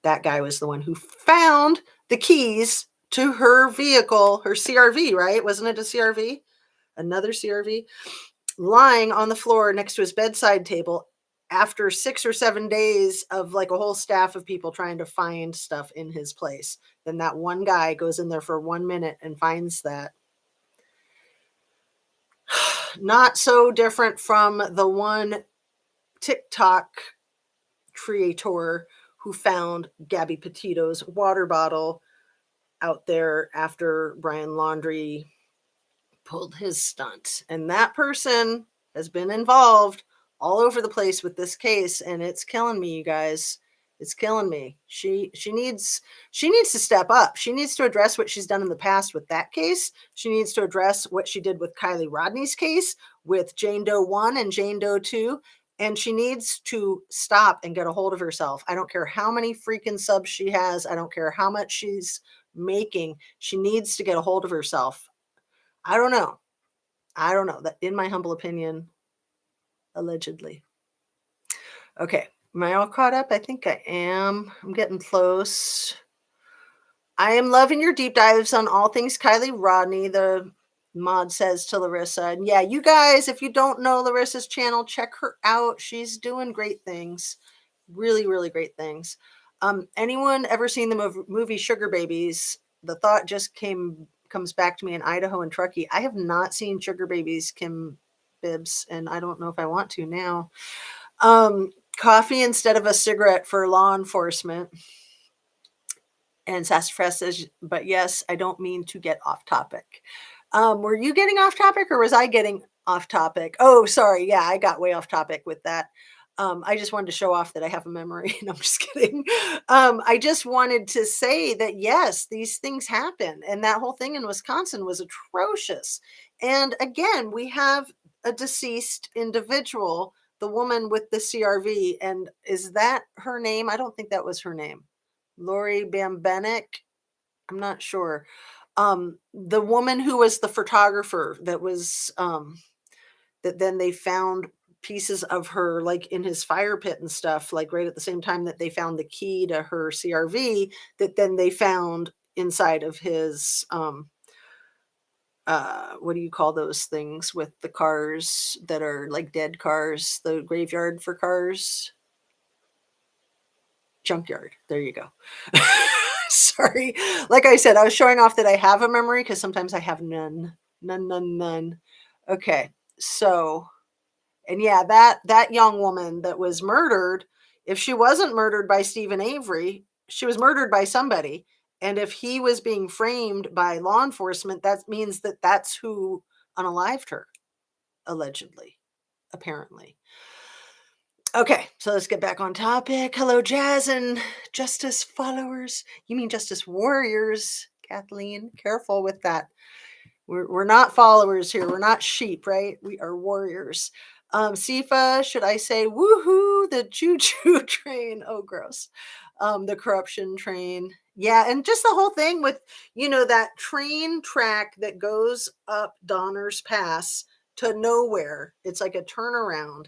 that guy was the one who found the keys to her vehicle, her CRV, right? Wasn't it a CRV? Another CRV, lying on the floor next to his bedside table after 6 or 7 days of like a whole staff of people trying to find stuff in his place, then that one guy goes in there for 1 minute and finds that. Not so different from the one TikTok creator who found Gabby Petito's water bottle out there after Brian Laundrie pulled his stunt. And that person has been involved all over the place with this case, and it's killing me, you guys. It's killing me. She needs to step up. She needs to address what she's done in the past with that case. She needs to address what she did with Kiely Rodni's case, with Jane Doe 1 and Jane Doe 2. And she needs to stop and get a hold of herself. I don't care how many freaking subs she has. I don't care how much she's making. She needs to get a hold of herself. I don't know. That, in my humble opinion, allegedly. Okay. Am I all caught up? I think I am. I'm getting close. I am loving your deep dives on all things Kiely Rodni, the mod says to Larissa. And yeah, you guys, if you don't know Larissa's channel, check her out. She's doing great things. Really, really great things. Anyone ever seen the movie Sugar Babies? The thought just comes back to me in Idaho and Truckee. I have not seen Sugar Babies, Kim Bibbs, and I don't know if I want to now. Coffee instead of a cigarette for law enforcement. And Sassafras says, but yes, I don't mean to get off topic. Were you getting off topic or was I getting off topic? Oh, sorry. Yeah, I got way off topic with that. I just wanted to show off that I have a memory. No, I'm just kidding. I just wanted to say that, yes, these things happen. And that whole thing in Wisconsin was atrocious. And again, we have a deceased individual, the woman with the CRV. And is that her name? I don't think that was her name. Lori Bambenek. I'm not sure. The woman who was the photographer that was, that then they found pieces of her like in his fire pit and stuff, like right at the same time that they found the key to her CRV that then they found inside of his what do you call those things with the cars that are like dead cars, the graveyard for cars? Junkyard. There you go. Sorry. Like I said, I was showing off that I have a memory because sometimes I have none. None. Okay. So, and yeah, that young woman that was murdered, if she wasn't murdered by Stephen Avery, she was murdered by somebody. And if he was being framed by law enforcement, that means that that's who unalived her, allegedly, apparently. Okay, so let's get back on topic. Hello, Jazz and justice followers. You mean justice warriors, Kathleen? Careful with that. We're not followers here. We're not sheep, right? We are warriors. Sifa, should I say woohoo, the choo-choo train? Oh, gross. The corruption train. Yeah, and just the whole thing with, that train track that goes up Donner's Pass to nowhere. It's like a turnaround.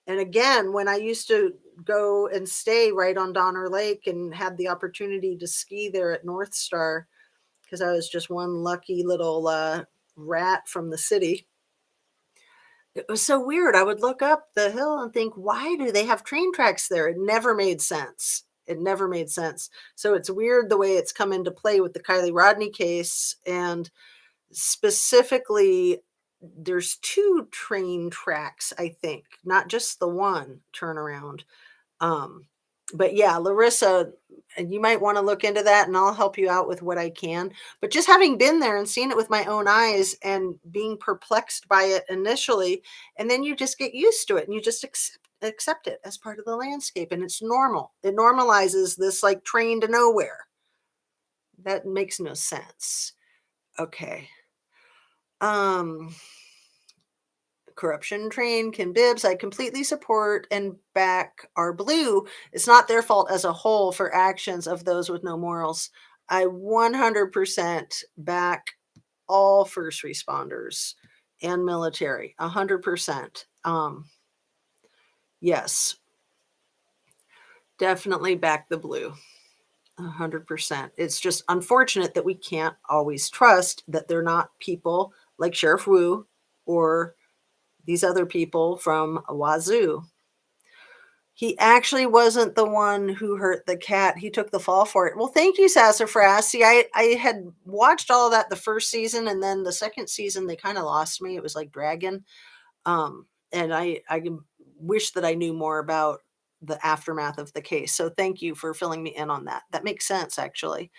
And again, when I used to go and stay right on Donner Lake and had the opportunity to ski there at North Star, because I was just one lucky little rat from the city, it was so weird. I would look up the hill and think, why do they have train tracks there? It never made sense. So it's weird the way it's come into play with the Kiely Rodni case. And specifically, there's 2 train tracks, I think, not just the one turnaround. But yeah, Larissa, you might want to look into that and I'll help you out with what I can. But just having been there and seen it with my own eyes and being perplexed by it initially, and then you just get used to it and you just accept it as part of the landscape, and it's normal. It normalizes this like train to nowhere. That makes no sense. Okay. Corruption train, Kim Bibbs, I completely support and back our blue. It's not their fault as a whole for actions of those with no morals. I 100% back all first responders and military, 100%. Yes, definitely back the blue. 100%. It's just unfortunate that we can't always trust that they're not people like Sheriff Wu or these other people from Wazoo. He actually wasn't the one who hurt the cat. He took the fall for it. Well, thank you, Sassafras. See, I had watched all of that the first season, and then the second season they kind of lost me. It was like Dragon. And I wish that I knew more about the aftermath of the case. So thank you for filling me in on that. That makes sense, actually.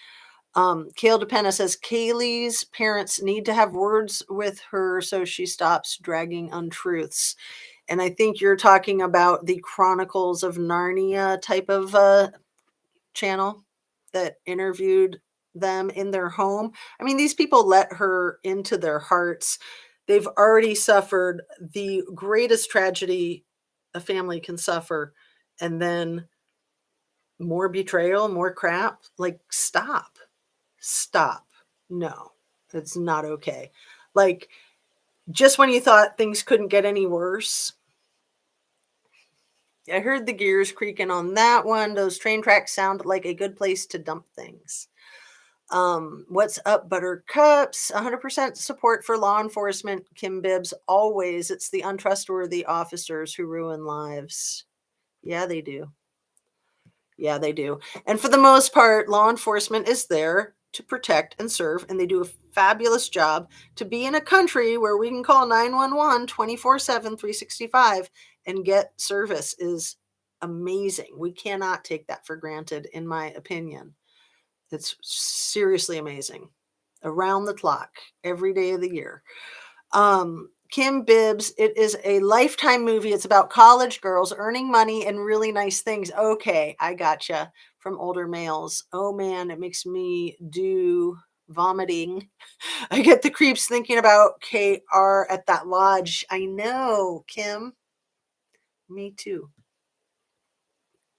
Kale DePena says Kaylee's parents need to have words with her so she stops dragging untruths. And I think you're talking about the Chronicles of Narnia type of channel that interviewed them in their home. I mean, these people let her into their hearts. They've already suffered the greatest tragedy a family can suffer. And then more betrayal, more crap. Like, stop. Stop. No, it's not okay. Like, just when you thought things couldn't get any worse, I heard the gears creaking on that one. Those train tracks sound like a good place to dump things. What's up, Buttercups? 100% support for law enforcement, Kim Bibbs. Always. It's the untrustworthy officers who ruin lives. Yeah, they do. Yeah, they do. And for the most part, law enforcement is there to protect and serve, and they do a fabulous job. To be in a country where we can call 911 24/7, 365 and get service is amazing. We cannot take that for granted, in my opinion. It's seriously amazing. Around the clock, every day of the year. Kim Bibbs, it is a Lifetime movie. It's about college girls earning money and really nice things. Okay, I gotcha. From older males. Oh man, it makes me do vomiting. I get the creeps thinking about KR at that lodge. I know, Kim. Me too.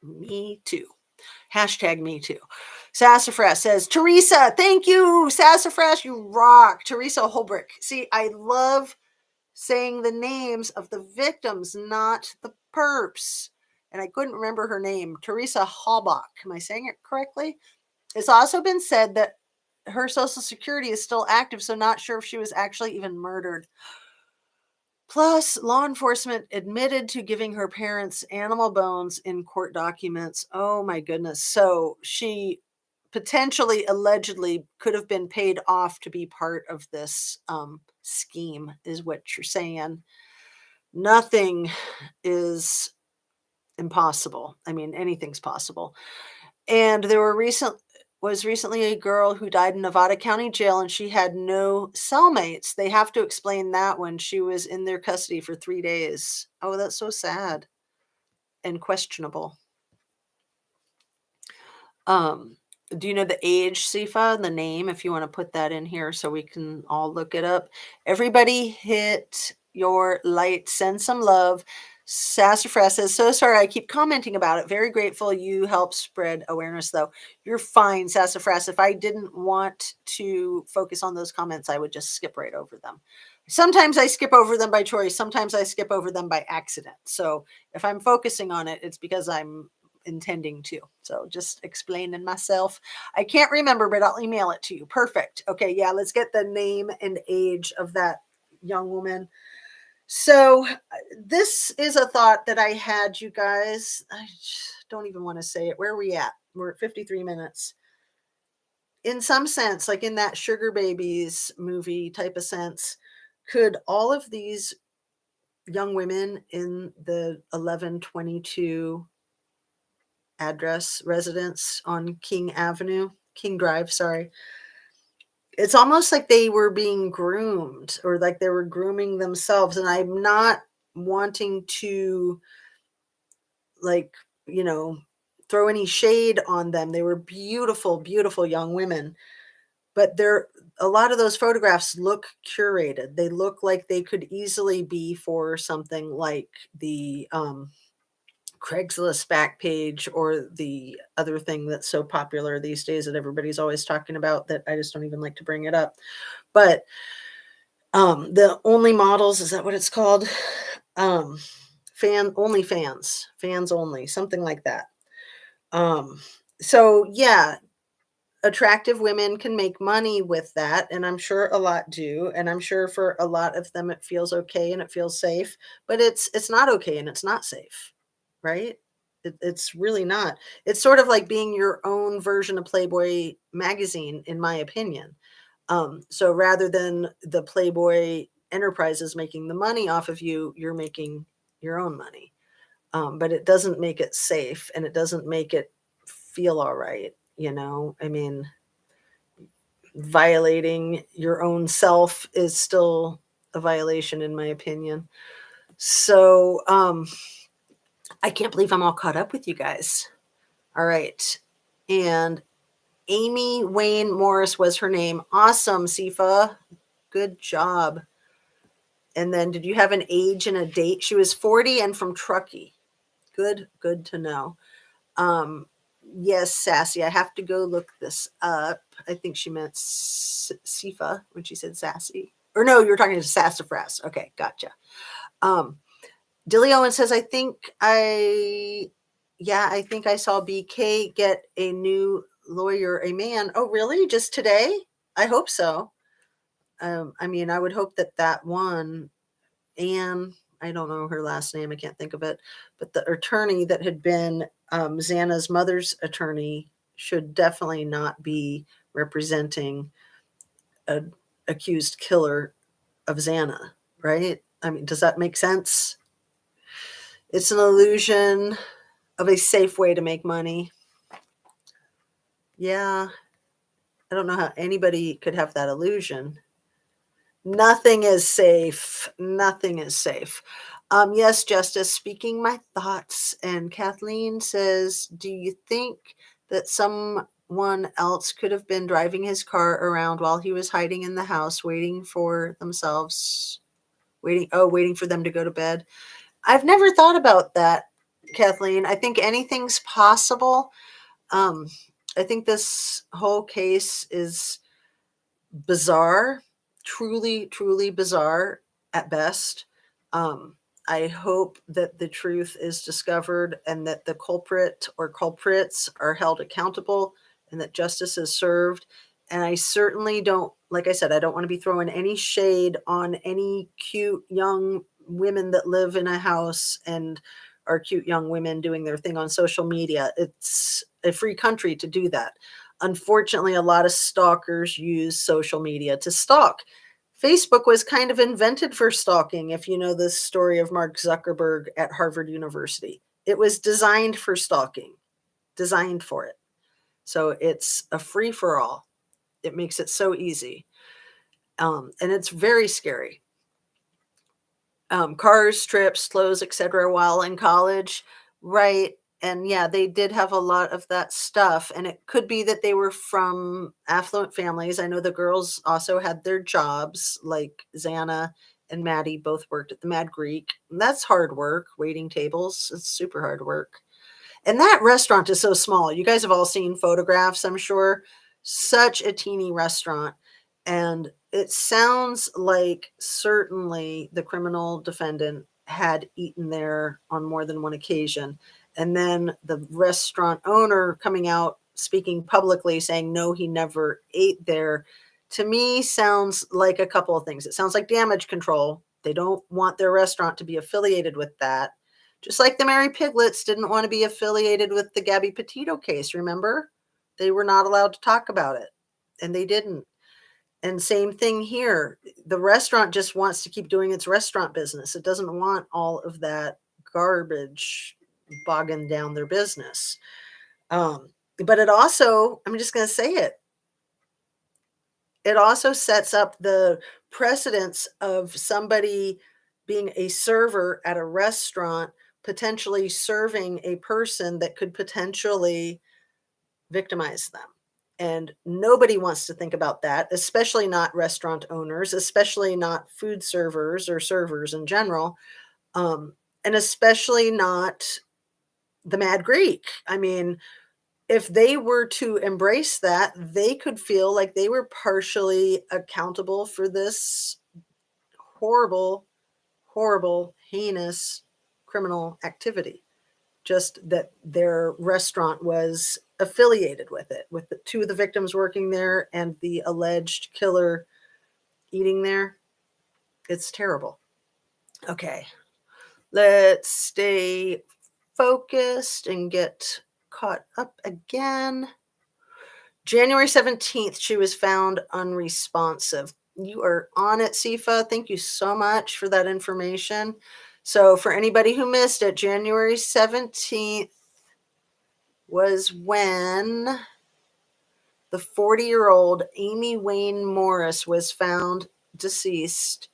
Me too. Hashtag me too. Sassafras says, Teresa, thank you. Sassafras, you rock. Teresa Holbrick. See, I love saying the names of the victims, not the perps. And I couldn't remember her name. Teresa Halbach. Am I saying it correctly? It's also been said that her social security is still active, so not sure if she was actually even murdered. Plus, law enforcement admitted to giving her parents animal bones in court documents. Oh my goodness. So she potentially, allegedly, could have been paid off to be part of this scheme, is what you're saying. Nothing is impossible. I mean, anything's possible. And there was recently a girl who died in Nevada County Jail, and she had no cellmates. They have to explain that when she was in their custody for 3 days. Oh, that's so sad and questionable. Do you know the age, Sifa, the name, if you want to put that in here so we can all look it up? Everybody hit your light, send some love. Sassafras says, so sorry, I keep commenting about it. Very grateful you help spread awareness, though. You're fine, Sassafras. If I didn't want to focus on those comments, I would just skip right over them. Sometimes I skip over them by choice. Sometimes I skip over them by accident. So if I'm focusing on it, it's because I'm intending to. So just explaining myself. I can't remember, but I'll email it to you. Perfect. Okay, yeah, let's get the name and age of that young woman. So this is a thought that I had, you guys. I don't even want to say it. Where are we at? We're at 53 minutes. In some sense, like in that Sugar Babies movie type of sense, could all of these young women in the 1122 address residence on King Drive, sorry. It's almost like they were being groomed, or like they were grooming themselves. And I'm not wanting to, like, throw any shade on them. They were beautiful, beautiful young women. But a lot of those photographs look curated. They look like they could easily be for something like the Craigslist back page, or the other thing that's so popular these days that everybody's always talking about, that I just don't even like to bring it up. But the Only Models, is that what it's called? Fans only, something like that. So yeah, attractive women can make money with that, and I'm sure a lot do, and I'm sure for a lot of them it feels okay and it feels safe, but it's not okay and it's not safe, right? It's really not. It's sort of like being your own version of Playboy magazine, in my opinion. So rather than the Playboy enterprises making the money off of you, you're making your own money. But it doesn't make it safe, and it doesn't make it feel all right. I mean, violating your own self is still a violation, in my opinion. So I can't believe I'm all caught up with you guys. All right. And Amy Wayne Morris was her name. Awesome, Sifa. Good job. And then did you have an age and a date? She was 40 and from Truckee. Good to know. Yes, Sassy. I have to go look this up. I think she meant Sifa when she said sassy. Or no, you were talking to Sassafras. Okay, gotcha. Dilly Owen says, I think I saw BK get a new lawyer, a man. Oh, really? Just today? I hope so. I mean, I would hope that one, Anne, I don't know her last name, I can't think of it, but the attorney that had been Xana's mother's attorney should definitely not be representing an accused killer of Xana, right? I mean, does that make sense? It's an illusion of a safe way to make money. Yeah, I don't know how anybody could have that illusion. Nothing is safe. Nothing is safe. Yes, Justice, speaking my thoughts. And Kathleen says, do you think that someone else could have been driving his car around while he was hiding in the house, waiting for themselves, waiting for them to go to bed? I've never thought about that, Kathleen. I think anything's possible. I think this whole case is bizarre, truly bizarre at best. I hope that the truth is discovered and that the culprit or culprits are held accountable and that justice is served. And I certainly don't, like I said, I don't want to be throwing any shade on any cute young women that live in a house and are cute young women doing their thing on social media. It's a free country to do that. Unfortunately, a lot of stalkers use social media to stalk. Facebook was kind of invented for stalking, if you know the story of Mark Zuckerberg at Harvard University. It was designed for stalking, designed for it. So it's a free for all. It makes it so easy. And it's very scary. Cars, trips, clothes, etc. while in college, right? And yeah, they did have a lot of that stuff. And it could be that they were from affluent families. I know the girls also had their jobs, like Xana and Maddie both worked at the Mad Greek. And that's hard work, waiting tables. It's super hard work. And that restaurant is so small. You guys have all seen photographs, I'm sure. Such a teeny restaurant. And it sounds like certainly the criminal defendant had eaten there on more than one occasion. And then the restaurant owner coming out speaking publicly saying, no, he never ate there, to me sounds like a couple of things. It sounds like damage control. They don't want their restaurant to be affiliated with that. Just like the Mary Piglets didn't want to be affiliated with the Gabby Petito case, remember? They were not allowed to talk about it, and they didn't. And same thing here. The restaurant just wants to keep doing its restaurant business. It doesn't want all of that garbage bogging down their business. But it also, I'm just going to say it, it also sets up the precedence of somebody being a server at a restaurant, potentially serving a person that could potentially victimize them. And nobody wants to think about that, especially not restaurant owners, especially not food servers or servers in general, and especially not the Mad Greek. I mean, if they were to embrace that, they could feel like they were partially accountable for this horrible, heinous criminal activity. Just that their restaurant was affiliated with it, with the two of the victims working there and the alleged killer eating there. It's terrible. Okay, let's stay focused and get caught up again. January 17th, she was found unresponsive. You are on it, Sifa. Thank you so much for that information. So for anybody who missed it, January 17th was when the 40-year-old Amy Wayne Morris was found deceased.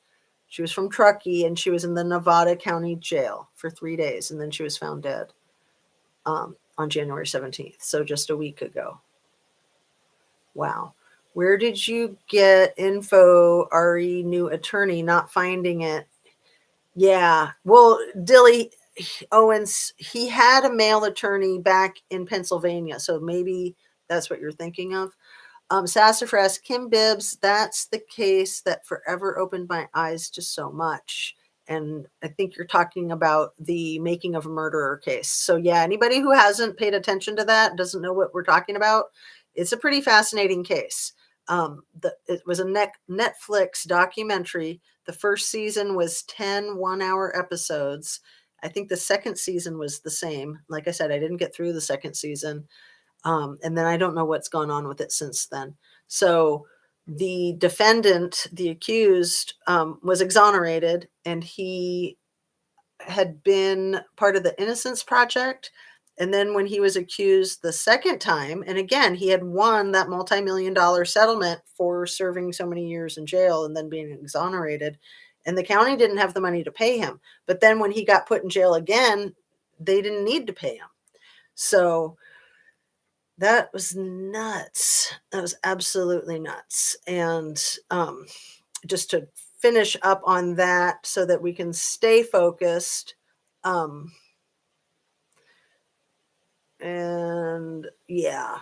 She was from Truckee, and she was in the Nevada County Jail for 3 days, and then she was found dead on January 17th, so just a week ago. Wow. Where did you get info, RE new attorney? Not finding it. Yeah. Well, Dilly Owens, he had a male attorney back in Pennsylvania, so maybe that's what you're thinking of. Sassafras, Kim Bibbs, that's the case that forever opened my eyes to so much. And I think you're talking about the making of a murderer case. So yeah, anybody who hasn't paid attention to that, doesn't know what we're talking about, it's a pretty fascinating case. It was a Netflix documentary. The first season was 10 one-hour episodes. I think the second season was the same. Like I said, I didn't get through the second season. And then I don't know what's gone on with it since then. So the defendant, the accused, was exonerated, and he had been part of the Innocence Project. And then when he was accused the second time, and again, he had won that multi-million-dollar settlement for serving so many years in jail and then being exonerated. And the county didn't have the money to pay him. But then when he got put in jail again, they didn't need to pay him. So that was nuts. That was absolutely nuts. And just to finish up on that so that we can stay focused. And yeah,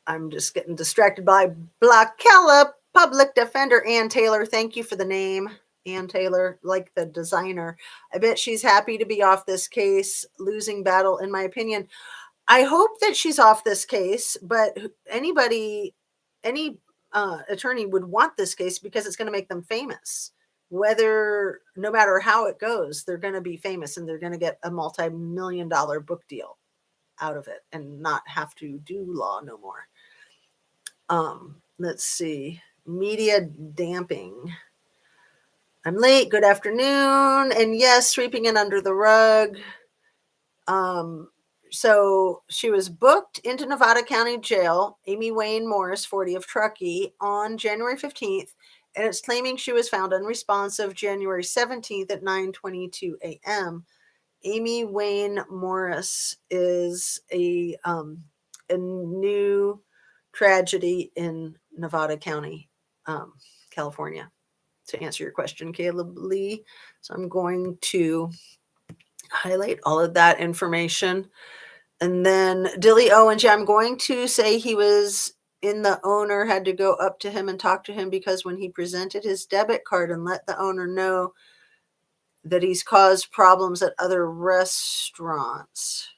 I'm just getting distracted by Blackella Public Defender Ann Taylor. Thank you for the name, Ann Taylor, like the designer. I bet she's happy to be off this case. Losing battle, in my opinion. I hope that she's off this case, but any attorney would want this case because it's going to make them famous. No matter how it goes, they're going to be famous, and they're going to get a multi-million-dollar book deal out of it and not have to do law no more. Let's see. Media damping. I'm late. Good afternoon. And yes, sweeping it under the rug. So she was booked into Nevada County Jail, Amy Wayne Morris, 40 of Truckee, on January 15th, and it's claiming she was found unresponsive January 17th at 9:22 a.m. Amy Wayne Morris is a new tragedy in Nevada County, California, to answer your question, Caleb Lee. So I'm going to highlight all of that information. And then Dilly Owens, yeah, I'm going to say he was in the owner, had to go up to him and talk to him because when he presented his debit card and let the owner know that he's caused problems at other restaurants.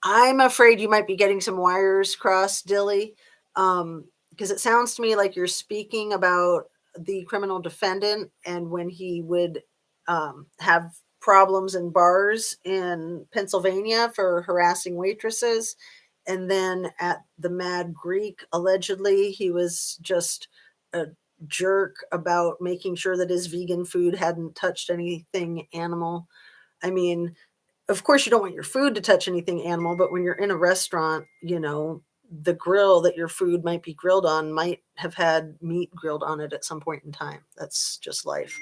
I'm afraid you might be getting some wires crossed, Dilly, because it sounds to me like you're speaking about the criminal defendant and when he would have problems in bars in Pennsylvania for harassing waitresses. And then at the Mad Greek, allegedly, he was just a jerk about making sure that his vegan food hadn't touched anything animal. I mean, of course, you don't want your food to touch anything animal, but when you're in a restaurant, the grill that your food might be grilled on might have had meat grilled on it at some point in time. That's just life.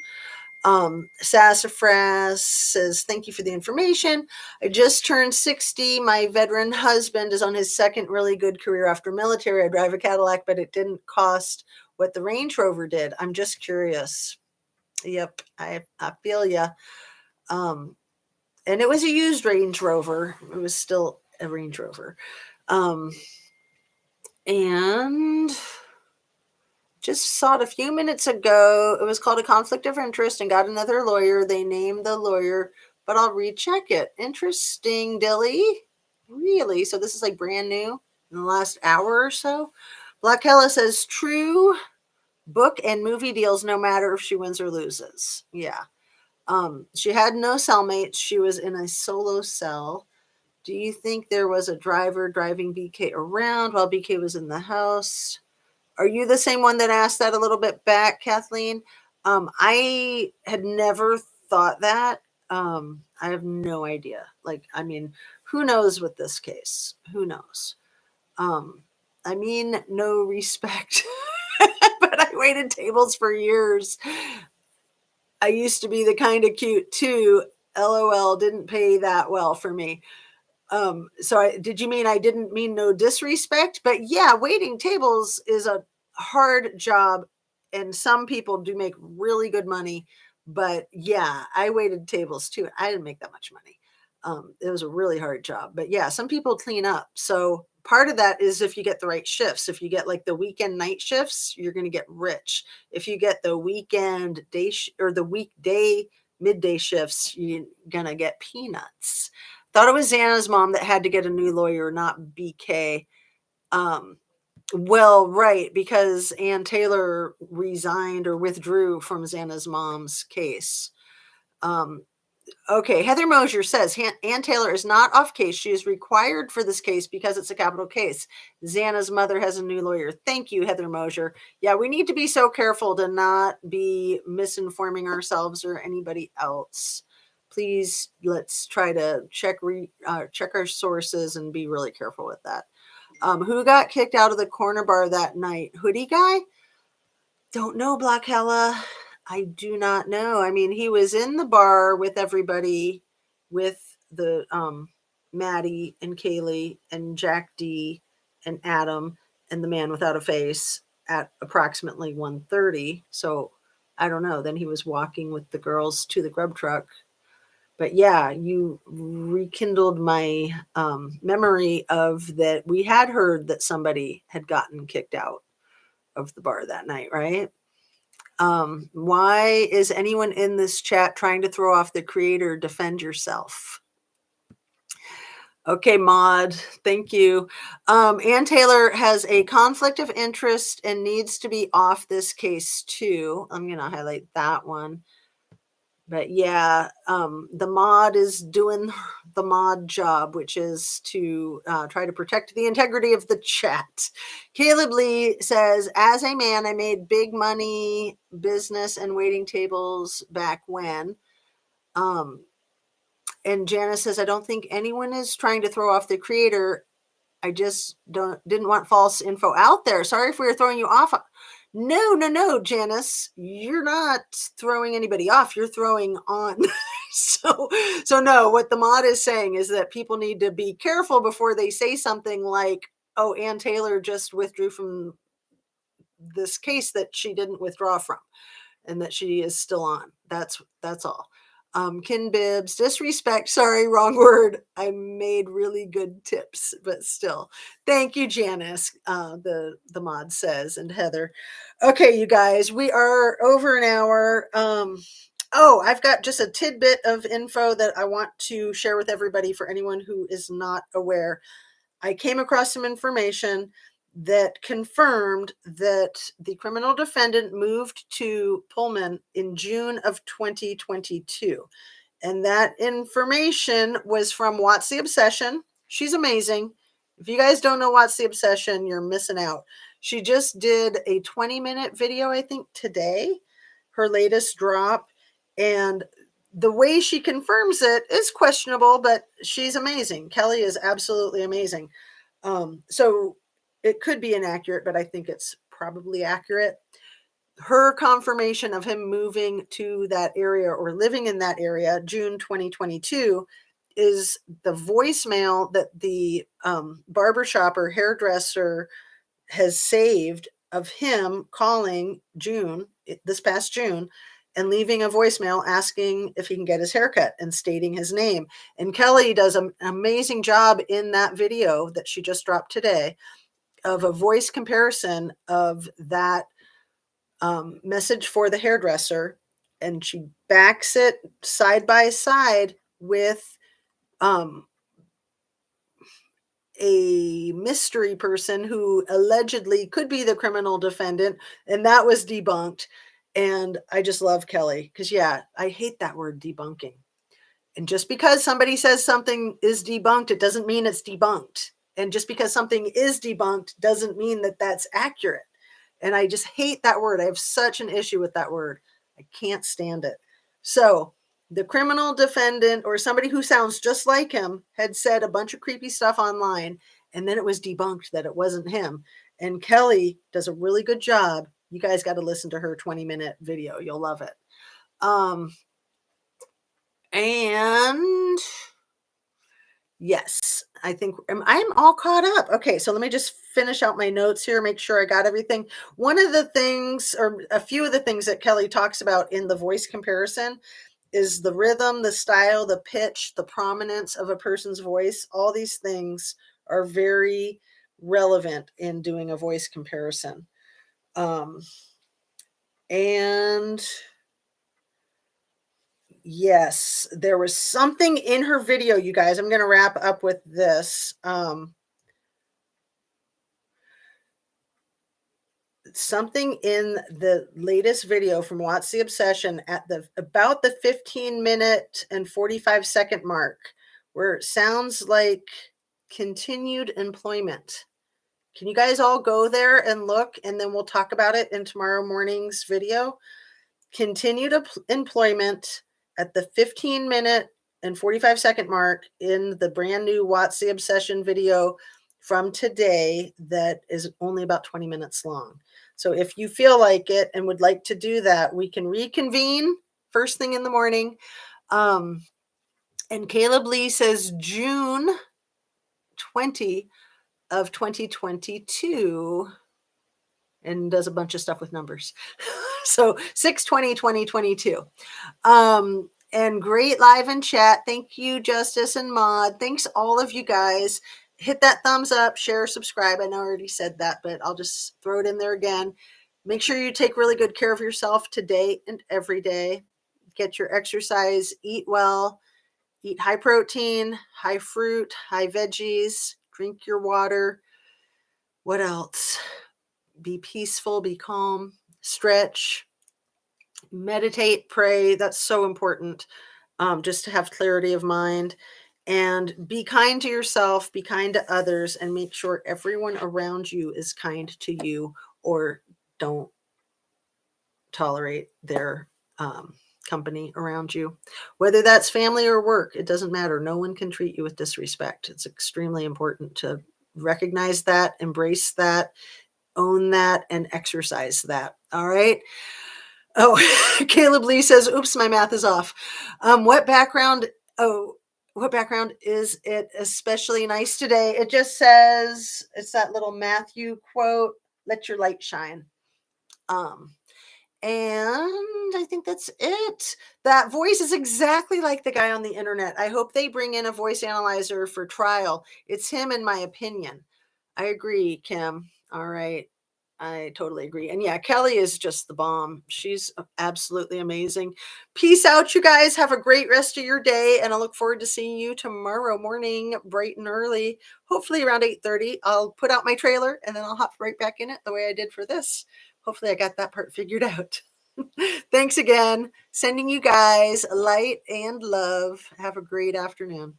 Sassafras says, thank you for the information. I just turned 60. My veteran husband is on his second really good career after military. I drive a Cadillac, but it didn't cost what the Range Rover did. I'm just curious. Yep, I feel ya. And it was a used Range Rover. It was still a Range Rover. And just saw it a few minutes ago. It was called a conflict of interest and got another lawyer. They named the lawyer, but I'll recheck it. Interesting, Dilly. Really? So this is like brand new in the last hour or so? Blackella says, true book and movie deals no matter if she wins or loses. Yeah. She had no cellmates. She was in a solo cell. Do you think there was a driver driving BK around while BK was in the house? Are you the same one that asked that a little bit back, Kathleen? I had never thought that. I have no idea. Like, I mean, who knows with this case? Who knows? I mean, no respect, but I waited tables for years. I used to be the kind of cute too. LOL, didn't pay that well for me. So did you mean I didn't mean no disrespect? But yeah, waiting tables is a hard job, and some people do make really good money. But yeah, I waited tables too. I didn't make that much money. It was a really hard job. But yeah, some people clean up. So part of that is if you get the right shifts. If you get like the weekend night shifts, you're going to get rich. If you get the weekend day or the weekday midday shifts, you're going to get peanuts. Thought it was Xana's mom that had to get a new lawyer, not BK. Well, right, because Ann Taylor resigned or withdrew from Xana's mom's case. Okay, Heather Mosier says Ann Taylor is not off case. She is required for this case because it's a capital case. Xana's mother has a new lawyer. Thank you, Heather Mosier. Yeah, we need to be so careful to not be misinforming ourselves or anybody else. Please, let's try to check our sources and be really careful with that. Who got kicked out of the corner bar that night? Hoodie guy? Don't know, Black Hella. I do not know. I mean, he was in the bar with everybody, with the Maddie and Kaylee and Jack D and Adam and the man without a face at approximately 1:30. So I don't know. Then he was walking with the girls to the grub truck. But yeah, you rekindled my memory of that. We had heard that somebody had gotten kicked out of the bar that night, right? Why is anyone in this chat trying to throw off the creator? Defend yourself. Okay, Maud, thank you. Ann Taylor has a conflict of interest and needs to be off this case too. I'm going to highlight that one. But yeah, the mod is doing the mod job, which is to try to protect the integrity of the chat. Caleb Lee says, as a man, I made big money business and waiting tables back when. And Janice says, I don't think anyone is trying to throw off the creator. I just didn't want false info out there. Sorry if we were throwing you off. No, Janice, you're not throwing anybody off. You're throwing on. So no, what the mod is saying is that people need to be careful before they say something like, oh, Ann Taylor just withdrew from this case that she didn't withdraw from and that she is still on. That's all. Kin Bibbs, disrespect, sorry, wrong word. I made really good tips, but still. Thank you, Janice, the mod says, and Heather. Okay, you guys, we are over an hour. Oh, I've got just a tidbit of info that I want to share with everybody for anyone who is not aware. I came across some information that confirmed that the criminal defendant moved to Pullman in June of 2022. And that information was from What's the Obsession. She's amazing. If you guys don't know What's the Obsession, you're missing out. She just did a 20-minute video, I think, today, her latest drop. And the way she confirms it is questionable, but she's amazing. Kelly is absolutely amazing. So it could be inaccurate, but I think it's probably accurate. Her confirmation of him moving to that area or living in that area, June 2022, is the voicemail that the barbershop or hairdresser has saved of him calling this past June, and leaving a voicemail asking if he can get his haircut and stating his name. And Kelly does an amazing job in that video that she just dropped today of a voice comparison of that message for the hairdresser. And she backs it side by side with a mystery person who allegedly could be the criminal defendant. And that was debunked. And I just love Kelly because, yeah, I hate that word debunking. And just because somebody says something is debunked, it doesn't mean it's debunked. And just because something is debunked doesn't mean that that's accurate. And I just hate that word. I have such an issue with that word. I can't stand it. So the criminal defendant or somebody who sounds just like him had said a bunch of creepy stuff online, and then it was debunked that it wasn't him. And Kelly does a really good job. You guys got to listen to her 20-minute video. You'll love it. And yes, I think I'm all caught up. Okay, so let me just finish out my notes here, make sure I got everything. One of the things, or a few of the things that Kelly talks about in the voice comparison is the rhythm, the style, the pitch, the prominence of a person's voice. All these things are very relevant in doing a voice comparison. And yes, there was something in her video, you guys. I'm going to wrap up with this. Something in the latest video from What's the Obsession at about the 15-minute and 45-second mark, where it sounds like continued employment. Can you guys all go there and look, and then we'll talk about it in tomorrow morning's video? Continued employment at the 15-minute and 45-second mark in the brand new What's the Obsession video from today that is only about 20 minutes long. So if you feel like it and would like to do that, we can reconvene first thing in the morning. And Caleb Lee says June 20 of 2022 and does a bunch of stuff with numbers. So 6/20/2022. And great live and chat. Thank you, Justice and Maud. Thanks all of you guys. Hit that thumbs up, share, subscribe. I know I already said that, but I'll just throw it in there again. Make sure you take really good care of yourself today and every day. Get your exercise, eat well, eat high protein, high fruit, high veggies, drink your water. What else? Be peaceful, be calm, stretch, meditate, pray. That's so important, just to have clarity of mind. And be kind to yourself, be kind to others, and make sure everyone around you is kind to you, or don't tolerate their company around you. Whether that's family or work, it doesn't matter. No one can treat you with disrespect. It's extremely important to recognize that, embrace that, own that, and exercise that. All right. Oh, Caleb Lee says, oops, my math is off. What background is it especially nice today? It just says, it's that little Matthew quote, let your light shine. And I think that's it. That voice is exactly like the guy on the internet. I hope they bring in a voice analyzer for trial. It's him, in my opinion. I agree, Kim. All right. I totally agree. And yeah, Kelly is just the bomb. She's absolutely amazing. Peace out, you guys. Have a great rest of your day. And I look forward to seeing you tomorrow morning, bright and early, hopefully around 8:30. I'll put out my trailer and then I'll hop right back in it the way I did for this. Hopefully I got that part figured out. Thanks again. Sending you guys light and love. Have a great afternoon.